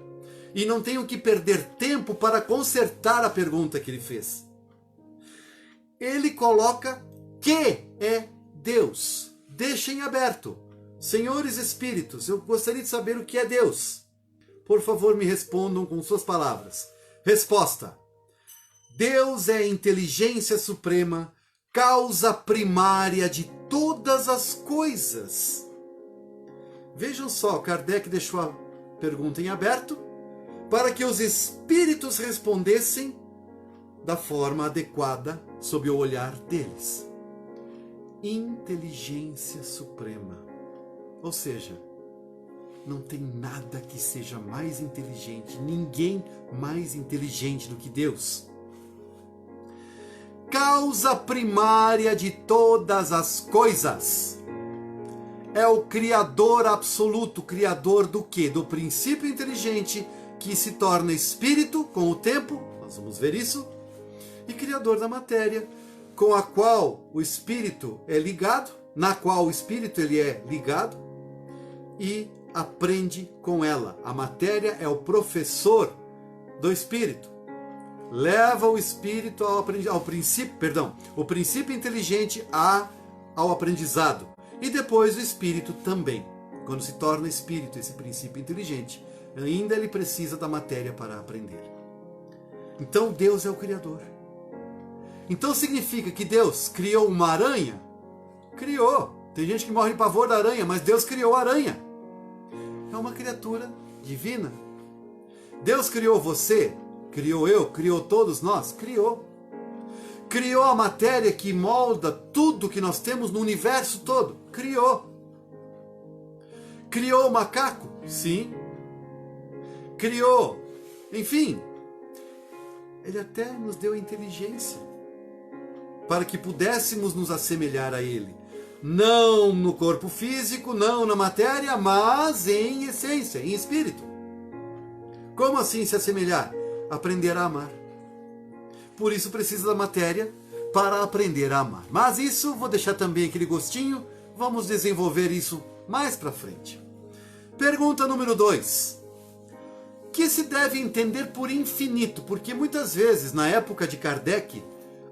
e não tenham que perder tempo para consertar a pergunta que ele fez. Ele coloca que é Deus. Deixa em aberto. Senhores espíritos, eu gostaria de saber o que é Deus. Por favor, me respondam com suas palavras. Resposta: Deus é a inteligência suprema, causa primária de todas as coisas. Vejam só, Kardec deixou a pergunta em aberto para que os espíritos respondessem da forma adequada sob o olhar deles. Inteligência suprema. Ou seja, não tem nada que seja mais inteligente, ninguém mais inteligente do que Deus. Causa primária de todas as coisas. É o Criador absoluto. Criador do quê? Do princípio inteligente que se torna espírito com o tempo, nós vamos ver isso, e Criador da matéria, com a qual o espírito é ligado, na qual o espírito ele é ligado e aprende com ela. A matéria é o professor do espírito. Leva o espírito o princípio inteligente ao aprendizado. E depois o espírito também. Quando se torna espírito, esse princípio inteligente, ainda ele precisa da matéria para aprender. Então Deus é o Criador. Então significa que Deus criou uma aranha? Criou. Tem gente que morre de pavor da aranha, mas Deus criou a aranha. É uma criatura divina. Deus criou você? Criou eu? Criou todos nós? Criou. Criou a matéria que molda tudo que nós temos no universo todo? Criou. Criou o macaco? Sim. Criou. Enfim, ele até nos deu inteligência para que pudéssemos nos assemelhar a ele. Não no corpo físico, não na matéria, mas em essência, em espírito. Como assim se assemelhar? Aprender a amar. Por isso precisa da matéria para aprender a amar. Mas isso, vou deixar também aquele gostinho, vamos desenvolver isso mais para frente. Pergunta número 2. Que se deve entender por infinito? Porque muitas vezes, na época de Kardec,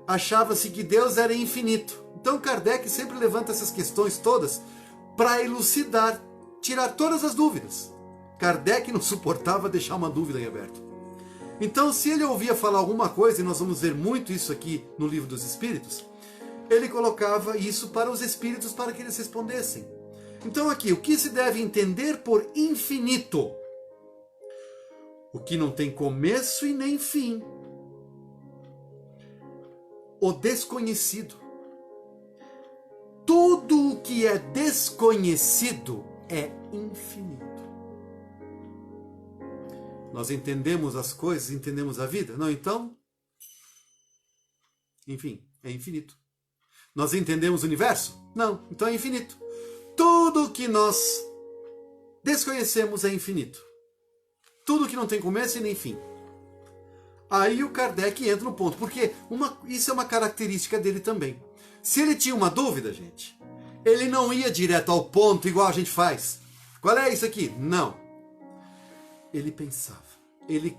achava-se que Deus era infinito. Então Kardec sempre levanta essas questões todas para elucidar, tirar todas as dúvidas. Kardec não suportava deixar uma dúvida em aberto. Então, se ele ouvia falar alguma coisa, e nós vamos ver muito isso aqui no Livro dos Espíritos, ele colocava isso para os espíritos para que eles respondessem. Então aqui, o que se deve entender por infinito? O que não tem começo e nem fim. O desconhecido. Tudo o que é desconhecido é infinito. Nós entendemos as coisas, entendemos a vida? Não, então? Enfim, é infinito. Nós entendemos o universo? Não, então é infinito. Tudo que nós desconhecemos é infinito. Tudo que não tem começo e nem fim. Aí o Kardec entra no ponto, porque isso é uma característica dele também. Se ele tinha uma dúvida, gente, ele não ia direto ao ponto igual a gente faz. Qual é isso aqui? Não. Ele pensava. Ele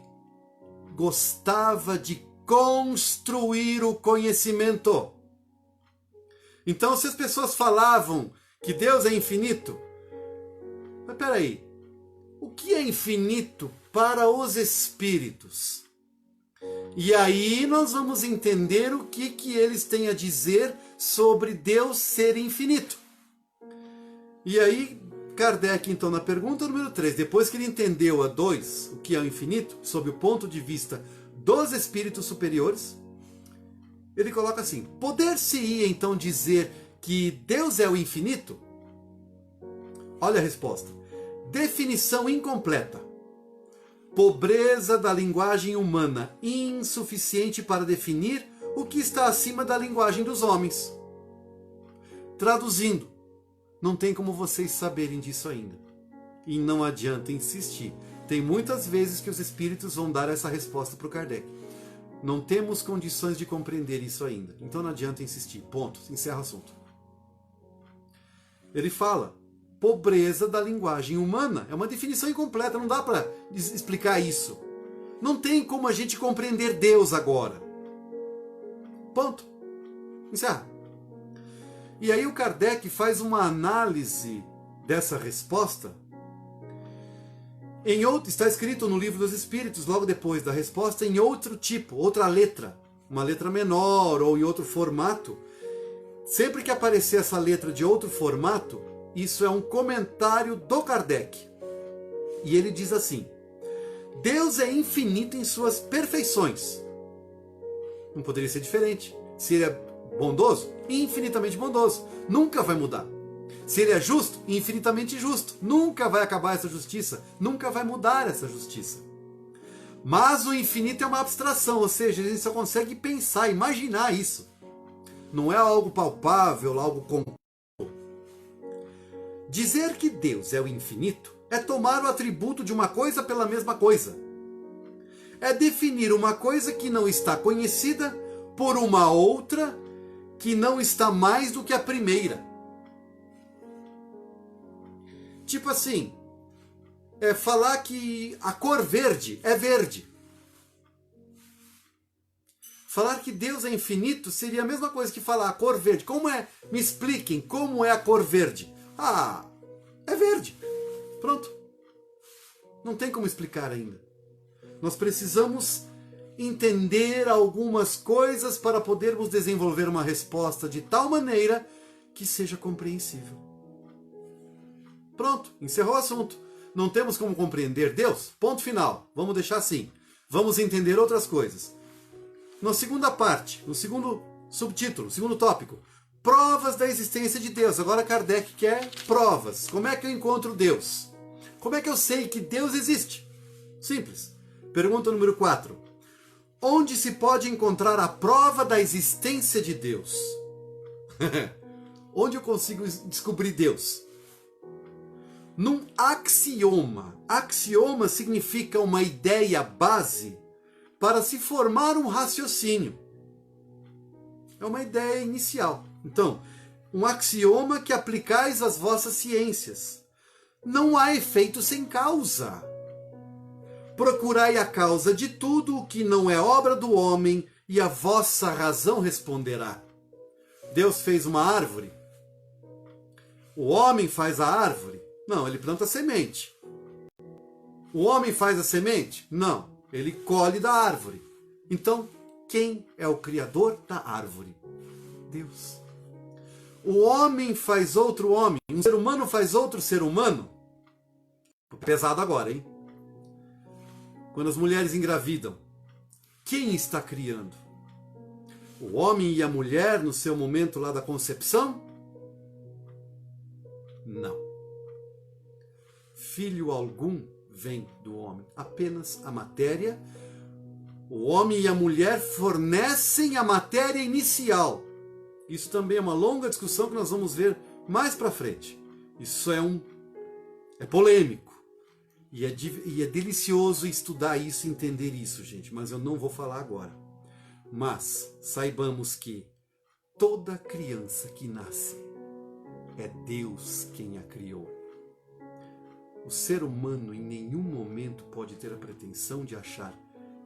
gostava de construir o conhecimento. Então, se as pessoas falavam que Deus é infinito, mas peraí, o que é infinito para os espíritos? E aí nós vamos entender o que eles têm a dizer sobre Deus ser infinito. E aí, Kardec, então, na pergunta número 3, depois que ele entendeu a 2, o que é o infinito, sob o ponto de vista dos espíritos superiores, ele coloca assim: poder-se-ia então dizer que Deus é o infinito? Olha a resposta. Definição incompleta. pobreza da linguagem humana, insuficiente para definir o que está acima da linguagem dos homens. Traduzindo, não tem como vocês saberem disso ainda. E não adianta insistir. Tem muitas vezes que os espíritos vão dar essa resposta para o Kardec. Não temos condições de compreender isso ainda. Então não adianta insistir. Ponto. Encerra o assunto. Ele fala, pobreza da linguagem humana. É uma definição incompleta, não dá para explicar isso. Não tem como a gente compreender Deus agora. Ponto. Encerra. E aí o Kardec faz uma análise dessa resposta. Está escrito no Livro dos Espíritos, logo depois da resposta, em outro tipo, outra letra. Uma letra menor ou em outro formato. Sempre que aparecer essa letra de outro formato, isso é um comentário do Kardec. E ele diz assim, Deus é infinito em suas perfeições. Não poderia ser diferente. Se ele é bondoso, infinitamente bondoso. Nunca vai mudar. Se ele é justo, infinitamente justo. Nunca vai acabar essa justiça. Nunca vai mudar essa justiça. Mas o infinito é uma abstração, ou seja, a gente só consegue pensar, imaginar isso. Não é algo palpável, algo concreto. Dizer que Deus é o infinito é tomar o atributo de uma coisa pela mesma coisa. É definir uma coisa que não está conhecida por uma outra que não está mais do que a primeira. Tipo assim, falar que a cor verde é verde. Falar que Deus é infinito seria a mesma coisa que falar a cor verde. Como é? Me expliquem como é a cor verde. Ah, é verde. Pronto. Não tem como explicar ainda. Nós precisamos entender algumas coisas para podermos desenvolver uma resposta de tal maneira que seja compreensível. Pronto, encerrou o assunto. Não temos como compreender Deus? Ponto final. Vamos deixar assim. Vamos entender outras coisas. Na segunda parte, no segundo subtítulo, segundo tópico, provas da existência de Deus. Agora Kardec quer provas. Como é que eu encontro Deus? Como é que eu sei que Deus existe? Simples. Pergunta número 4. Onde se pode encontrar a prova da existência de Deus? Onde eu consigo descobrir Deus? Num axioma. Axioma significa uma ideia base para se formar um raciocínio. É uma ideia inicial. Então, um axioma que aplicais às vossas ciências. Não há efeito sem causa. Procurai a causa de tudo o que não é obra do homem, e a vossa razão responderá. Deus fez uma árvore. O homem faz a árvore? Não, ele planta a semente. O homem faz a semente? Não, ele colhe da árvore. Então, quem é o criador da árvore? Deus. O homem faz outro homem, um ser humano faz outro ser humano? Pesado agora, hein? Quando as mulheres engravidam, quem está criando? O homem e a mulher no seu momento lá da concepção? Não. Filho algum vem do homem, apenas a matéria. O homem e a mulher fornecem a matéria inicial. Isso também é uma longa discussão que nós vamos ver mais para frente. Isso é polêmico. E é delicioso estudar isso e entender isso, gente. Mas eu não vou falar agora. Mas saibamos que toda criança que nasce é Deus quem a criou. O ser humano em nenhum momento pode ter a pretensão de achar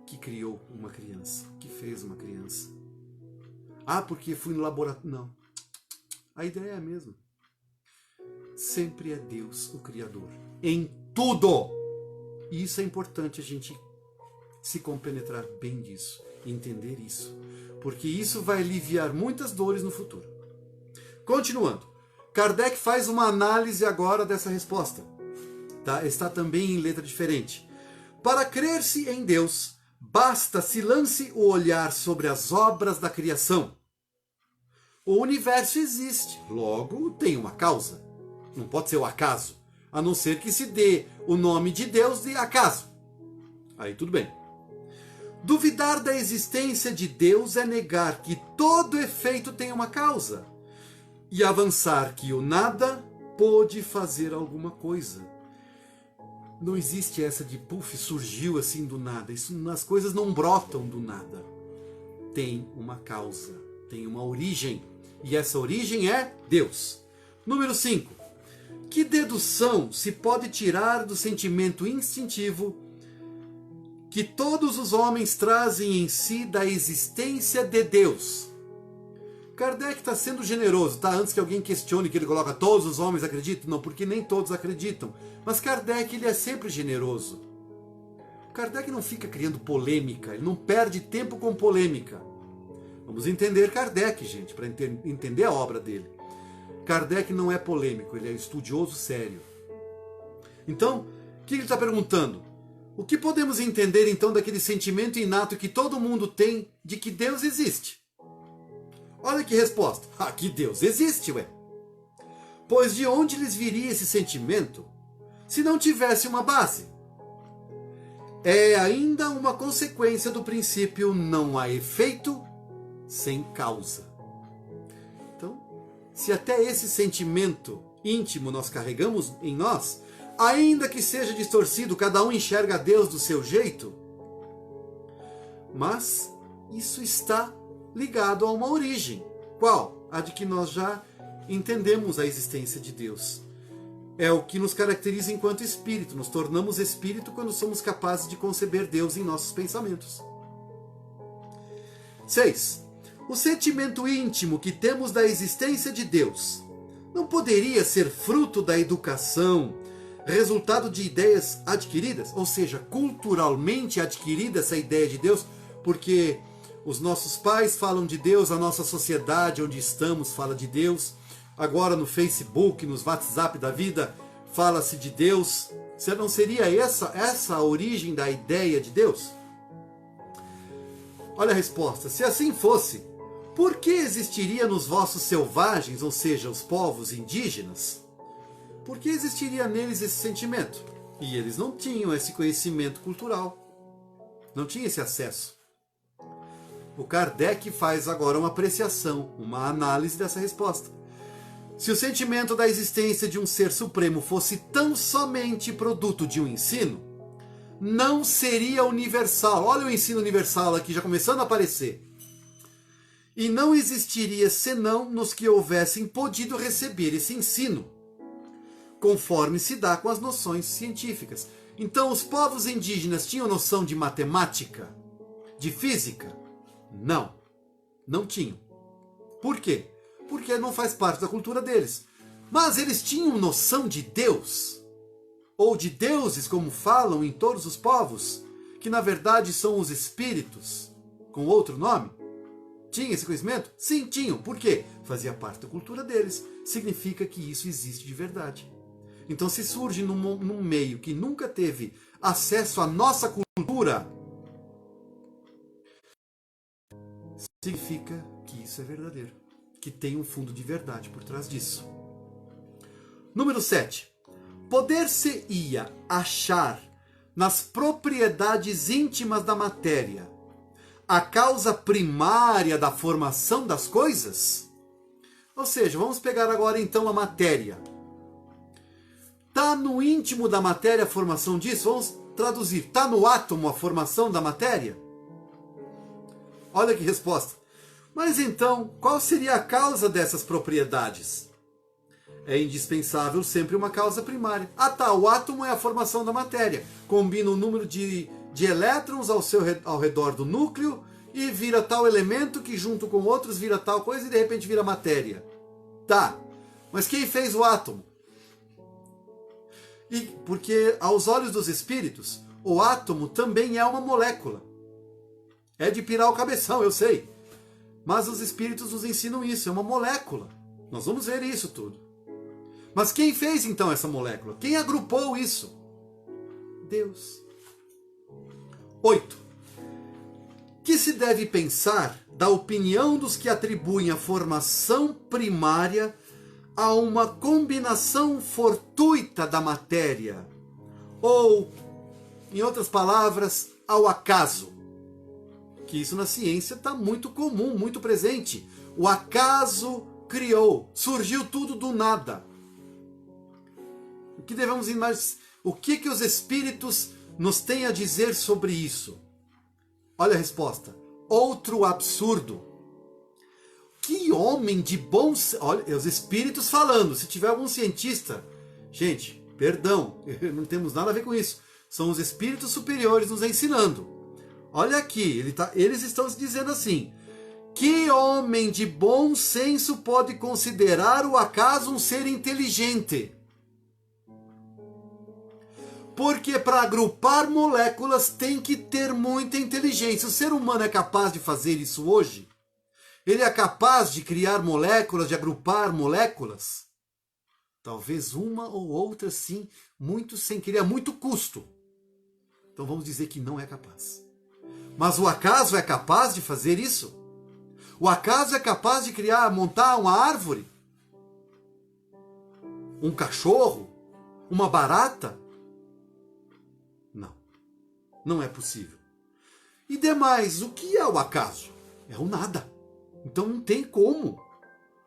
que criou uma criança, que fez uma criança. Ah, porque fui no laboratório. Não. A ideia é a mesma. Sempre é Deus o Criador. Em tudo! E isso é importante a gente se compenetrar bem disso, entender isso. Porque isso vai aliviar muitas dores no futuro. Continuando. Kardec faz uma análise agora dessa resposta. Tá? Está também em letra diferente. Para crer-se em Deus, basta se lance o olhar sobre as obras da criação. O universo existe, logo tem uma causa. Não pode ser o acaso, a não ser que se dê o nome de Deus de acaso. Aí tudo bem. Duvidar da existência de Deus é negar que todo efeito tem uma causa e avançar que o nada pôde fazer alguma coisa. Não existe essa de puff, surgiu assim do nada. As coisas não brotam do nada. Tem uma causa, tem uma origem. E essa origem é Deus. Número 5. Que dedução se pode tirar do sentimento instintivo que todos os homens trazem em si da existência de Deus? Kardec está sendo generoso, tá? Antes que alguém questione que ele coloca todos os homens acreditam. Não, porque nem todos acreditam. Mas Kardec, ele é sempre generoso. Kardec não fica criando polêmica, ele não perde tempo com polêmica. Vamos entender Kardec, gente, para entender a obra dele. Kardec não é polêmico, ele é estudioso sério. Então, o que ele está perguntando? O que podemos entender então daquele sentimento inato que todo mundo tem de que Deus existe? Olha que resposta. Ah, que Deus existe, ué. Pois de onde lhes viria esse sentimento se não tivesse uma base? É ainda uma consequência do princípio não há efeito sem causa. Então, se até esse sentimento íntimo nós carregamos em nós, ainda que seja distorcido, cada um enxerga Deus do seu jeito, mas isso está ligado a uma origem. Qual? A de que nós já entendemos a existência de Deus. É o que nos caracteriza enquanto espírito. Nos tornamos espírito quando somos capazes de conceber Deus em nossos pensamentos. 6. O sentimento íntimo que temos da existência de Deus não poderia ser fruto da educação, resultado de ideias adquiridas? Ou seja, culturalmente adquirida essa ideia de Deus, porque os nossos pais falam de Deus, a nossa sociedade onde estamos fala de Deus, agora no Facebook, nos WhatsApp da vida, fala-se de Deus. Não seria essa a origem da ideia de Deus? Olha a resposta. Se assim fosse, por que existiria nos vossos selvagens, ou seja, os povos indígenas, por que existiria neles esse sentimento? E eles não tinham esse conhecimento cultural, não tinham esse acesso. O Kardec faz agora uma apreciação, uma análise dessa resposta. Se o sentimento da existência de um ser supremo fosse tão somente produto de um ensino, não seria universal. Olha o ensino universal aqui já começando a aparecer. E não existiria senão nos que houvessem podido receber esse ensino, conforme se dá com as noções científicas. Então, os povos indígenas tinham noção de matemática, de física? Não, não tinham. Por quê? Porque não faz parte da cultura deles. Mas eles tinham noção de Deus, ou de deuses, como falam em todos os povos, que na verdade são os espíritos, com outro nome? Tinha esse conhecimento? Sim, tinham. Por quê? Fazia parte da cultura deles. Significa que isso existe de verdade. Então, se surge num meio que nunca teve acesso à nossa cultura, significa que isso é verdadeiro, que tem um fundo de verdade por trás disso. Número 7. Poder-se-ia achar nas propriedades íntimas da matéria a causa primária da formação das coisas? Ou seja, vamos pegar agora então a matéria. Está no íntimo da matéria a formação disso? Vamos traduzir. Está no átomo a formação da matéria? Olha que resposta. Mas então, qual seria a causa dessas propriedades? É indispensável sempre uma causa primária. Ah tá, o átomo é a formação da matéria. Combina o número de elétrons ao redor do núcleo e vira tal elemento que junto com outros vira tal coisa e de repente vira matéria. Tá, mas quem fez o átomo? E porque aos olhos dos espíritos, o átomo também é uma molécula. É de pirar o cabeção, eu sei. Mas os espíritos nos ensinam isso, é uma molécula. Nós vamos ver isso tudo. Mas quem fez então essa molécula? Quem agrupou isso? Deus. 8. Que se deve pensar da opinião dos que atribuem a formação primária a uma combinação fortuita da matéria, ou Em outras palavras, ao acaso. Que isso na ciência está muito comum, muito presente. O acaso criou, surgiu tudo do nada. O que devemos imaginar? O que os espíritos nos têm a dizer sobre isso? Olha a resposta. Outro absurdo. Que homem de bom... Olha, os espíritos falando. Se tiver algum cientista... Gente, perdão, não temos nada a ver com isso. São os espíritos superiores nos ensinando. Olha aqui, eles estão dizendo assim. Que homem de bom senso pode considerar o acaso um ser inteligente? Porque para agrupar moléculas tem que ter muita inteligência. O ser humano é capaz de fazer isso hoje? Ele é capaz de criar moléculas, de agrupar moléculas? Talvez uma ou outra sim, muito sem querer, a muito custo. Então vamos dizer que não é capaz. Mas o acaso é capaz de fazer isso? O acaso é capaz de montar uma árvore? Um cachorro? Uma barata? Não. Não é possível. E demais, o que é o acaso? É o nada. Então não tem como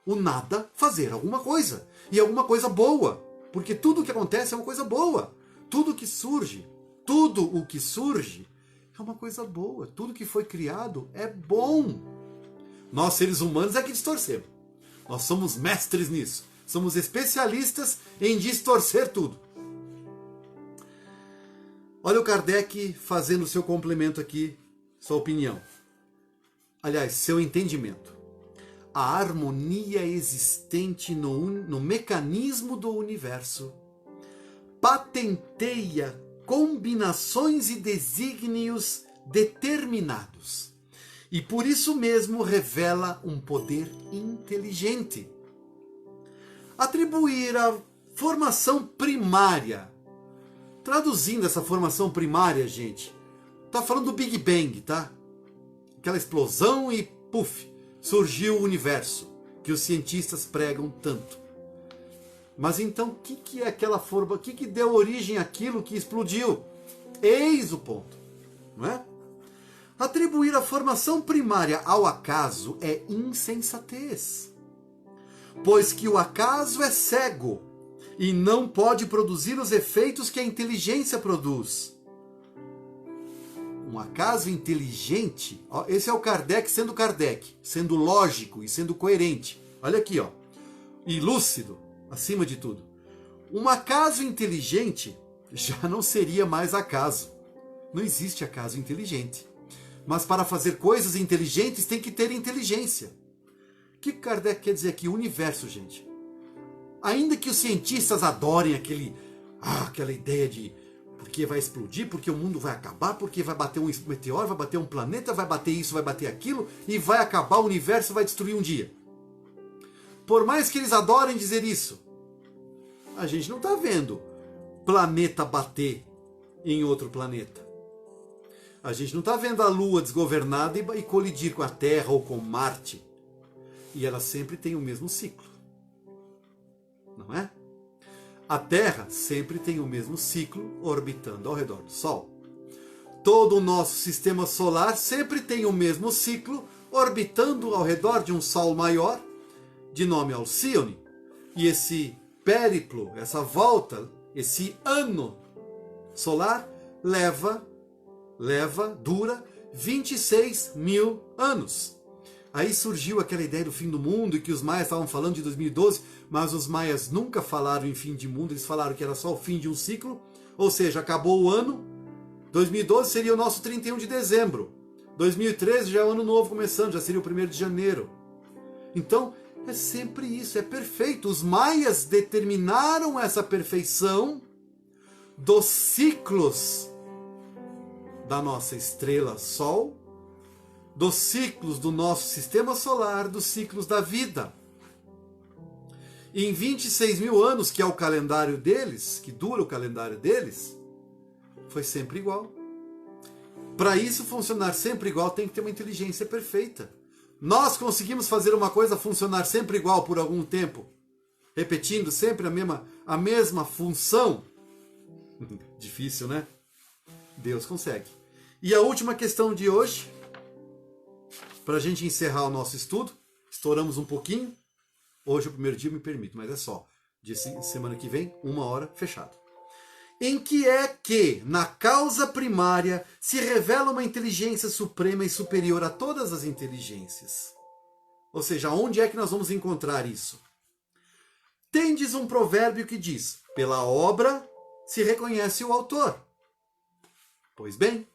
o nada fazer alguma coisa. E alguma coisa boa. Porque tudo o que acontece é uma coisa boa. Tudo o que surge é uma coisa boa. Tudo que foi criado é bom. Nós, seres humanos, é que distorcemos. Nós somos mestres nisso. Somos especialistas em distorcer tudo. Olha o Kardec fazendo o seu complemento aqui, sua opinião. Aliás, seu entendimento. A harmonia existente no mecanismo do universo patenteia combinações e desígnios determinados. E por isso mesmo revela um poder inteligente. Atribuir a formação primária. Traduzindo essa formação primária, gente, tá falando do Big Bang, tá? Aquela explosão e puf, surgiu o universo, que os cientistas pregam tanto. Mas então, o que é aquela forma? O que deu origem àquilo que explodiu? Eis o ponto, não é? Atribuir a formação primária ao acaso é insensatez, pois que o acaso é cego e não pode produzir os efeitos que a inteligência produz. Um acaso inteligente, ó, esse é o Kardec, sendo lógico e sendo coerente. Olha aqui, ó, e lúcido, acima de tudo. Um acaso inteligente já não seria mais acaso. Não existe acaso inteligente. Mas para fazer coisas inteligentes tem que ter inteligência. O que Kardec quer dizer aqui? O universo, gente. Ainda que os cientistas adorem aquela ideia de porque vai explodir, porque o mundo vai acabar, porque vai bater um meteoro, vai bater um planeta, vai bater isso, vai bater aquilo, e vai acabar o universo, vai destruir um dia. Por mais que eles adorem dizer isso, a gente não está vendo planeta bater em outro planeta. A gente não está vendo a Lua desgovernada e colidir com a Terra ou com Marte. E ela sempre tem o mesmo ciclo. Não é? A Terra sempre tem o mesmo ciclo orbitando ao redor do Sol. Todo o nosso sistema solar sempre tem o mesmo ciclo orbitando ao redor de um Sol maior, de nome Alcíone. E esse périplo, essa volta, esse ano solar dura 26 mil anos. Aí surgiu aquela ideia do fim do mundo e que os maias estavam falando de 2012, mas os maias nunca falaram em fim de mundo, eles falaram que era só o fim de um ciclo, ou seja, acabou o ano, 2012 seria o nosso 31 de dezembro, 2013 já é o ano novo começando, já seria o 1º de janeiro. Então, é sempre isso, é perfeito. Os maias determinaram essa perfeição dos ciclos da nossa estrela Sol, dos ciclos do nosso sistema solar, dos ciclos da vida. E em 26 mil anos, que é o calendário deles, que dura o calendário deles, foi sempre igual. Para isso funcionar sempre igual, tem que ter uma inteligência perfeita. Nós conseguimos fazer uma coisa funcionar sempre igual por algum tempo, repetindo sempre a mesma função. Difícil, né? Deus consegue. E a última questão de hoje, para a gente encerrar o nosso estudo, estouramos um pouquinho. Hoje o primeiro dia me permite, mas é só. Semana que vem, 1h, fechado. Em que é que, na causa primária, se revela uma inteligência suprema e superior a todas as inteligências? Ou seja, onde é que nós vamos encontrar isso? Tendes um provérbio que diz, pela obra se reconhece o autor. Pois bem,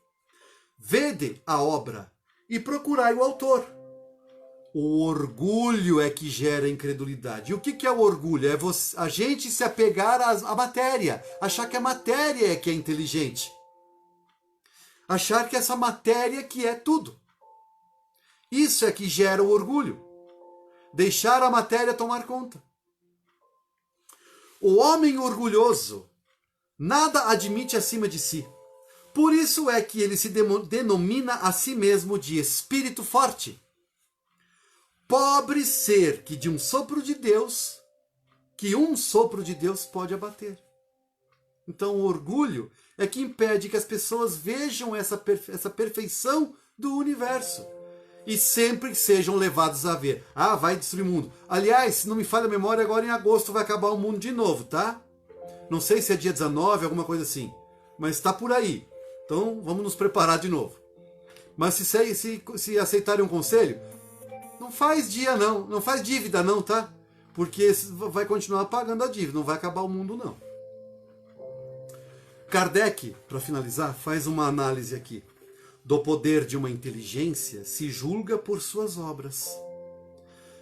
vede a obra e procurai o autor. O orgulho é que gera incredulidade. E o que é o orgulho? É a gente se apegar à matéria, achar que a matéria é que é inteligente. Achar que essa matéria que é tudo. Isso é que gera o orgulho. Deixar a matéria tomar conta. O homem orgulhoso nada admite acima de si. Por isso é que ele se denomina a si mesmo de espírito forte. Pobre ser que de um sopro de Deus, pode abater. Então o orgulho é que impede que as pessoas vejam essa perfeição do universo. E sempre sejam levados a ver. Ah, vai destruir o mundo. Aliás, se não me falha a memória, agora em agosto vai acabar o mundo de novo, tá? Não sei se é dia 19, alguma coisa assim. Mas está por aí. Então vamos nos preparar de novo. Mas se aceitarem um conselho, não faz não faz dívida não, tá? Porque vai continuar pagando a dívida, não vai acabar o mundo não. Kardec, para finalizar, faz uma análise aqui. Do poder de uma inteligência se julga por suas obras.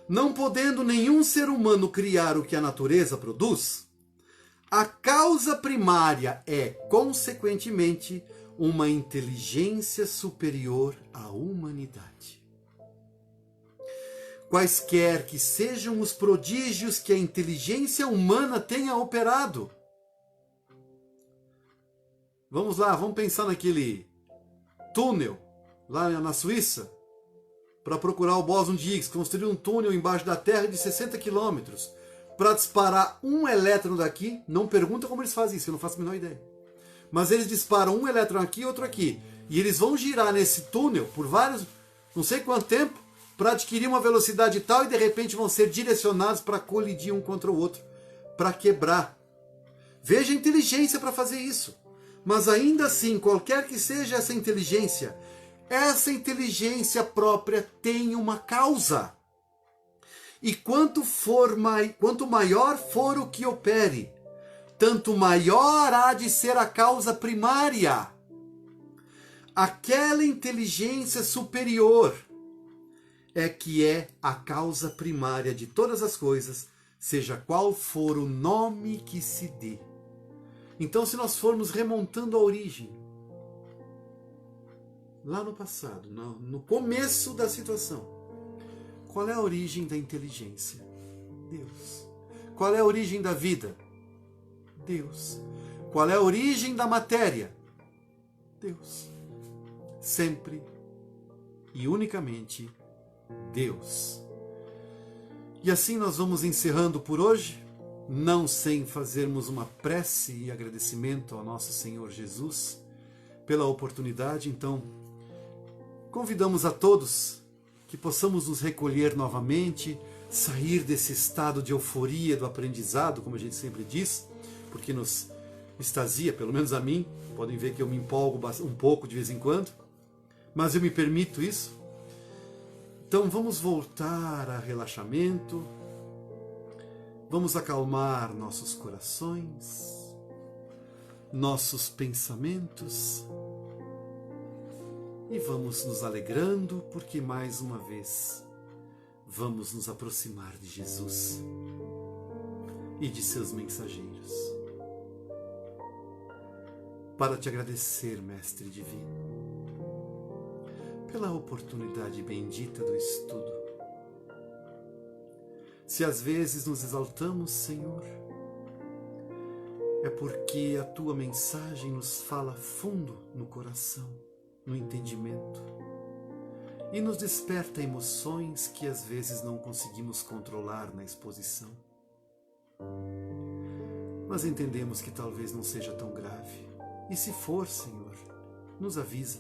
Não podendo nenhum ser humano criar o que a natureza produz, a causa primária é, consequentemente, uma inteligência superior à humanidade. Quaisquer que sejam os prodígios que a inteligência humana tenha operado. Vamos lá, vamos pensar naquele túnel lá na Suíça para procurar o bóson de Higgs. Construir um túnel embaixo da Terra de 60 quilômetros para disparar um elétron daqui. Não pergunta como eles fazem isso, eu não faço a menor ideia. Mas eles disparam um elétron aqui e outro aqui. E eles vão girar nesse túnel por não sei quanto tempo, para adquirir uma velocidade tal e de repente vão ser direcionados para colidir um contra o outro, para quebrar. Veja a inteligência para fazer isso. Mas ainda assim, qualquer que seja essa inteligência própria tem uma causa. E quanto maior for o que opere, tanto maior há de ser a causa primária. Aquela inteligência superior é que é a causa primária de todas as coisas, seja qual for o nome que se dê. Então, se nós formos remontando a origem, lá no passado, no começo da situação, qual é a origem da inteligência? Deus. Qual é a origem da vida? Deus. Qual é a origem da matéria? Deus. Sempre e unicamente Deus. E assim nós vamos encerrando por hoje, não sem fazermos uma prece e agradecimento ao nosso Senhor Jesus pela oportunidade. Então, convidamos a todos que possamos nos recolher novamente, sair desse estado de euforia do aprendizado, como a gente sempre diz, porque nos extasia, pelo menos a mim. Podem ver que eu me empolgo um pouco de vez em quando, mas eu me permito isso. Então vamos voltar a relaxamento, vamos acalmar nossos corações, nossos pensamentos e vamos nos alegrando porque mais uma vez vamos nos aproximar de Jesus e de seus mensageiros. Para te agradecer, Mestre Divino, pela oportunidade bendita do estudo. Se às vezes nos exaltamos, Senhor, é porque a Tua mensagem nos fala fundo no coração, no entendimento, e nos desperta emoções que às vezes não conseguimos controlar na exposição. Mas entendemos que talvez não seja tão grave. E se for, Senhor, nos avisa,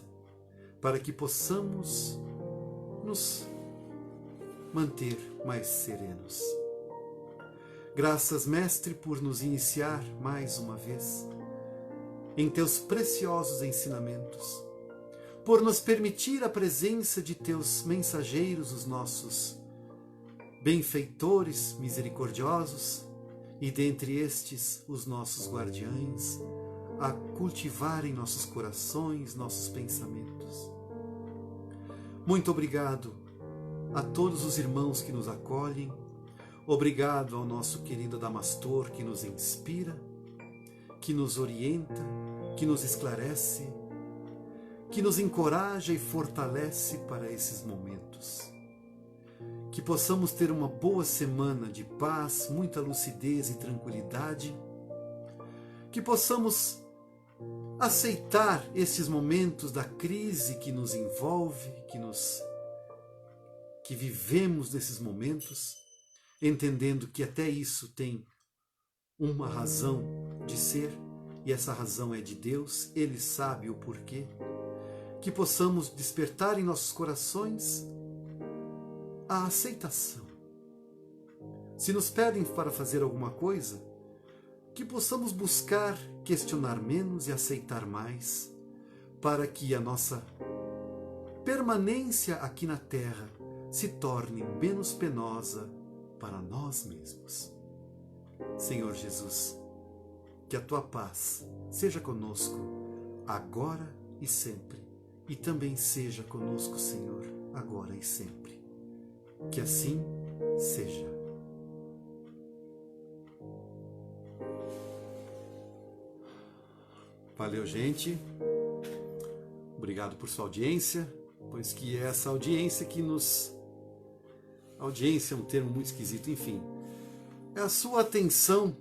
para que possamos nos manter mais serenos. Graças, Mestre, por nos iniciar mais uma vez em teus preciosos ensinamentos, por nos permitir a presença de teus mensageiros, os nossos benfeitores misericordiosos, e dentre estes os nossos guardiães, a cultivarem nossos corações, nossos pensamentos. Muito obrigado a todos os irmãos que nos acolhem, obrigado ao nosso querido Adamastor que nos inspira, que nos orienta, que nos esclarece, que nos encoraja e fortalece para esses momentos. Que possamos ter uma boa semana de paz, muita lucidez e tranquilidade. Que possamos aceitar esses momentos da crise que nos envolve, que vivemos nesses momentos, entendendo que até isso tem uma razão de ser, e essa razão é de Deus, Ele sabe o porquê. Que possamos despertar em nossos corações a aceitação. Se nos pedem para fazer alguma coisa, que possamos buscar questionar menos e aceitar mais, para que a nossa permanência aqui na Terra se torne menos penosa para nós mesmos. Senhor Jesus, que a Tua paz seja conosco agora e sempre, e também seja conosco, Senhor, agora e sempre. Que assim seja. Valeu, gente. Obrigado por sua audiência, pois que é essa audiência que nos... Audiência é um termo muito esquisito, enfim. É a sua atenção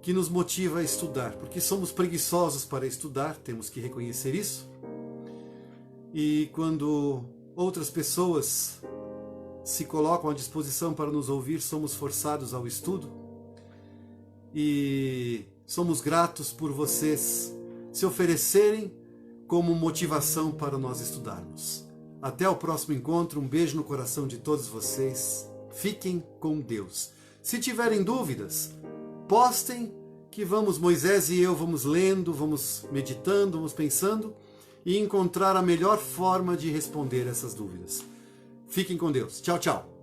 que nos motiva a estudar, porque somos preguiçosos para estudar, temos que reconhecer isso. E quando outras pessoas se colocam à disposição para nos ouvir, somos forçados ao estudo. E somos gratos por vocês se oferecerem como motivação para nós estudarmos. Até o próximo encontro, um beijo no coração de todos vocês. Fiquem com Deus. Se tiverem dúvidas, postem que Moisés e eu vamos lendo, vamos meditando, vamos pensando e encontrar a melhor forma de responder essas dúvidas. Fiquem com Deus. Tchau, tchau.